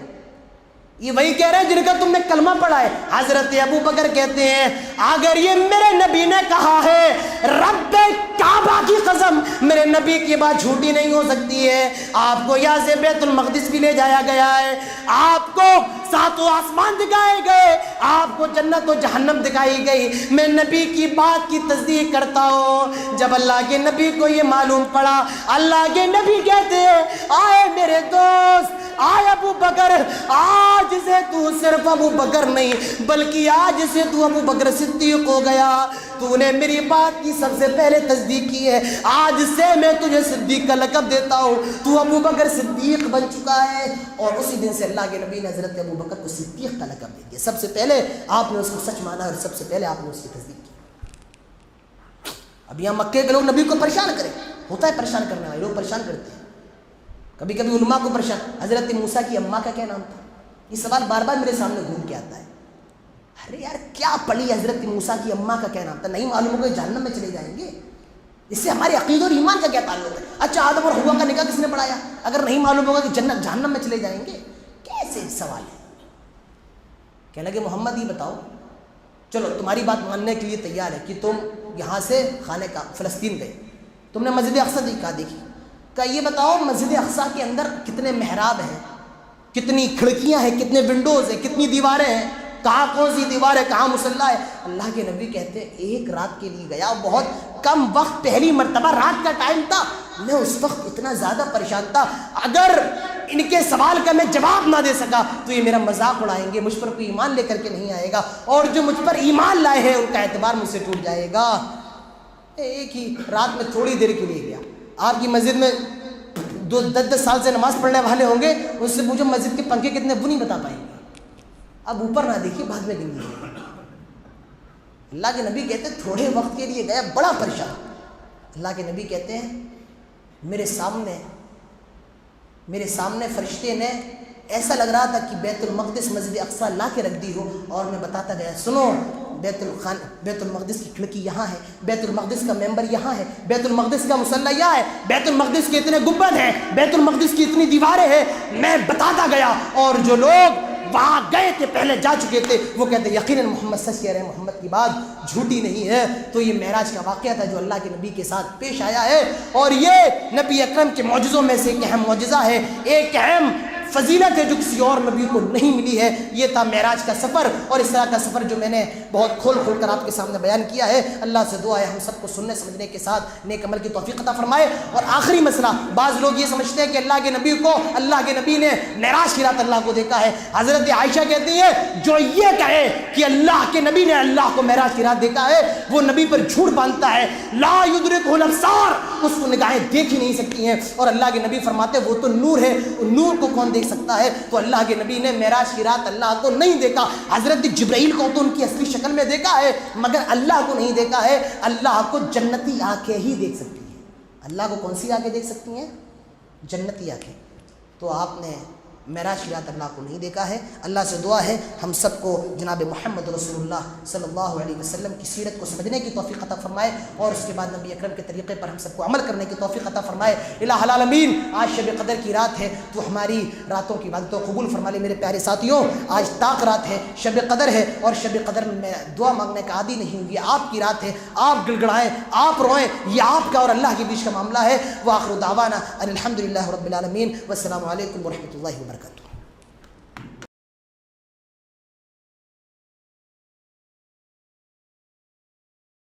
یہ وہی کہہ رہے ہیں جن کا تم نے کلمہ پڑھا ہے. حضرت ابو بکر کہتے ہیں اگر یہ میرے نبی نے کہا ہے, رب کعبہ کی قسم میرے نبی کی بات جھوٹی نہیں ہو سکتی ہے. آپ کو یہاں سے بیت المقدس بھی لے جایا گیا ہے, آپ کو ساتوں آسمان دکھائے گئے, آپ کو جنت و جہنم دکھائی گئی, میں نبی کی بات کی تصدیق کرتا ہوں. جب اللہ کے نبی کو یہ معلوم پڑا, اللہ کے نبی کہتے ہیں آئے میرے دوست, آئے ابو بکر, آج سے تو صرف ابو بکر نہیں بلکہ آج سے تو ابو بکر صدیق ہو گیا. تو نے میری بات کی سب سے پہلے تصدیق کی ہے, آج سے میں تجھے صدیق کا لقب دیتا ہوں, تو ابو بکر صدیق بن چکا ہے. اور اسی دن سے اللہ کے نبی نے حضرت ابو بکر کو صدیق کا لقب دے دیا. سب سے پہلے آپ نے اس کو سچ مانا اور سب سے پہلے آپ نے اس کی تصدیق کی. اب یہاں مکے کے لوگ نبی کو پریشان کریں, ہوتا ہے پریشان کرنے والے لوگ پریشان کرتے ہیں, کبھی کبھی علماء کو پریشان. حضرت موسیٰ کی اماں کا کیا نام تھا؟ یہ سوال بار بار میرے سامنے گھوم کے آتا ہے. ارے یار کیا پڑھی حضرت موسیٰ کی اماں کا کیا نام تھا؟ نہیں معلوم ہوگا جہنم میں چلے جائیں گے, اس سے ہمارے عقیدہ اور ایمان کا کیا تعلق ہے؟ اچھا آدم اور حوا کا نکاح کس نے پڑھایا اگر نہیں معلوم ہوگا کہ جنت جہنم میں چلے جائیں گے؟ کیسے سوال ہے؟ کہنے لگے محمد یہ بتاؤ, چلو تمہاری بات ماننے کے لیے تیار ہے کہ تم یہاں سے خانہ کا فلسطین گئے, تم نے مسجد اقصیٰ دیکھی, کہ یہ بتاؤ مسجد اقصیٰ کے اندر کتنے محراب ہیں, کتنی کھڑکیاں ہیں, کتنے ونڈوز ہیں, کتنی دیواریں ہیں, کہاں کون سی دیوار ہے, کہاں مصلی ہے؟ اللہ کے نبی کہتے ہیں ایک رات کے لیے گیا, بہت کم وقت, پہلی مرتبہ رات کا ٹائم تھا, میں اس وقت اتنا زیادہ پریشان تھا, اگر ان کے سوال کا میں جواب نہ دے سکا تو یہ میرا مذاق اڑائیں گے, مجھ پر کوئی ایمان لے کر کے نہیں آئے گا, اور جو مجھ پر ایمان لائے ہیں ان کا اعتبار مجھ سے ٹوٹ جائے گا. ایک ہی رات میں تھوڑی دیر کے لیے گیا. آپ کی مسجد میں 10 سال سے نماز پڑھنے والے ہوں گے, اس سے پوچھو مسجد کے پنکھے کتنے, وہ نہیں بتا پائیں گے. اب اوپر نہ دیکھیے, بعد میں گن لیجیے. اللہ کے نبی کہتے ہیں تھوڑے وقت کے لیے گیا, بڑا پریشان. اللہ کے نبی کہتے ہیں میرے سامنے فرشتے نے ایسا لگ رہا تھا کہ بیت المقدس مسجد اقصیٰ لا کے رکھ دی ہو, اور میں بتاتا گیا سنو بیت المقدس کی کھڑکی یہاں ہے، بیت المقدس کا ممبر یہاں ہے، بیت المقدس کا مصلی یہاں ہے، بیت المقدس کے اتنے گنبد ہیں، بیت المقدس کی اتنی دیواریں ہیں. میں بتاتا گیا اور جو لوگ وہاں گئے تھے، پہلے جا چکے تھے، وہ کہتے یقیناً محمد سچ کہہ رہے ہیں، محمد کی بات جھوٹی نہیں ہے. تو یہ معراج کا واقعہ تھا جو اللہ کے نبی کے ساتھ پیش آیا ہے، اور یہ نبی اکرم کے معجزوں میں سے ایک اہم معجزہ ہے، ایک اہم فضیلت ہے جو کسی اور نبی کو نہیں ملی ہے. یہ تھا معراج کا سفر، اور اس طرح کا سفر جو میں نے بہت کھول کر آپ کے سامنے بیان کیا ہے. اللہ سے دعا ہے ہم سب کو سننے سمجھنے کے ساتھ نیک عمل کی توفیق عطا فرمائے. اور آخری مسئلہ، بعض لوگ یہ سمجھتے ہیں کہ اللہ کے نبی نے معراج کی رات اللہ کو دیکھا ہے. حضرت عائشہ کہتی ہے جو یہ کہے کہ اللہ کے نبی نے اللہ کو معراج کی رات دیکھا ہے وہ نبی پر جھوٹ باندھتا ہے. لا یدرکہ الابصار، اس کو نگاہیں دیکھ ہی نہیں سکتی ہیں. اور اللہ کے نبی فرماتے وہ تو نور ہے، نور کو کون دیکھ سکتا ہے؟ تو اللہ کے نبی نے معراج کی رات اللہ کو نہیں دیکھا. حضرت جبرائیل کو تو ان کی اصلی شکل میں دیکھا ہے مگر اللہ کو نہیں دیکھا ہے. اللہ کو جنتی آنکھیں ہی دیکھ سکتی ہیں. اللہ کو کون سی آنکھیں دیکھ سکتی ہیں؟ جنتی آنکھیں. تو آپ نے معراج کی رات اللہ کو نہیں دیکھا ہے. اللہ سے دعا ہے ہم سب کو جناب محمد رسول اللہ صلی اللہ علیہ وسلم کی سیرت کو سمجھنے کی توفیق عطا فرمائے، اور اس کے بعد نبی اکرم کے طریقے پر ہم سب کو عمل کرنے کی توفیق عطا فرمائے. الہ العالمین، آج شب قدر کی رات ہے، تو ہماری راتوں کی عبادتوں قبول فرما لے. میرے پیارے ساتھیوں، آج طاق رات ہے، شب قدر ہے، اور شب قدر میں دعا مانگنے کا عادی نہیں ہوں. یہ آپ کی رات ہے، آپ گڑگڑائیں، آپ روئیں، یہ آپ کا اور اللہ کے بیچ کا معاملہ ہے. وآخر دعوانا ان الحمد للہ رب العالمین، والسلام علیکم ورحمۃ اللہ وبرکاتہ.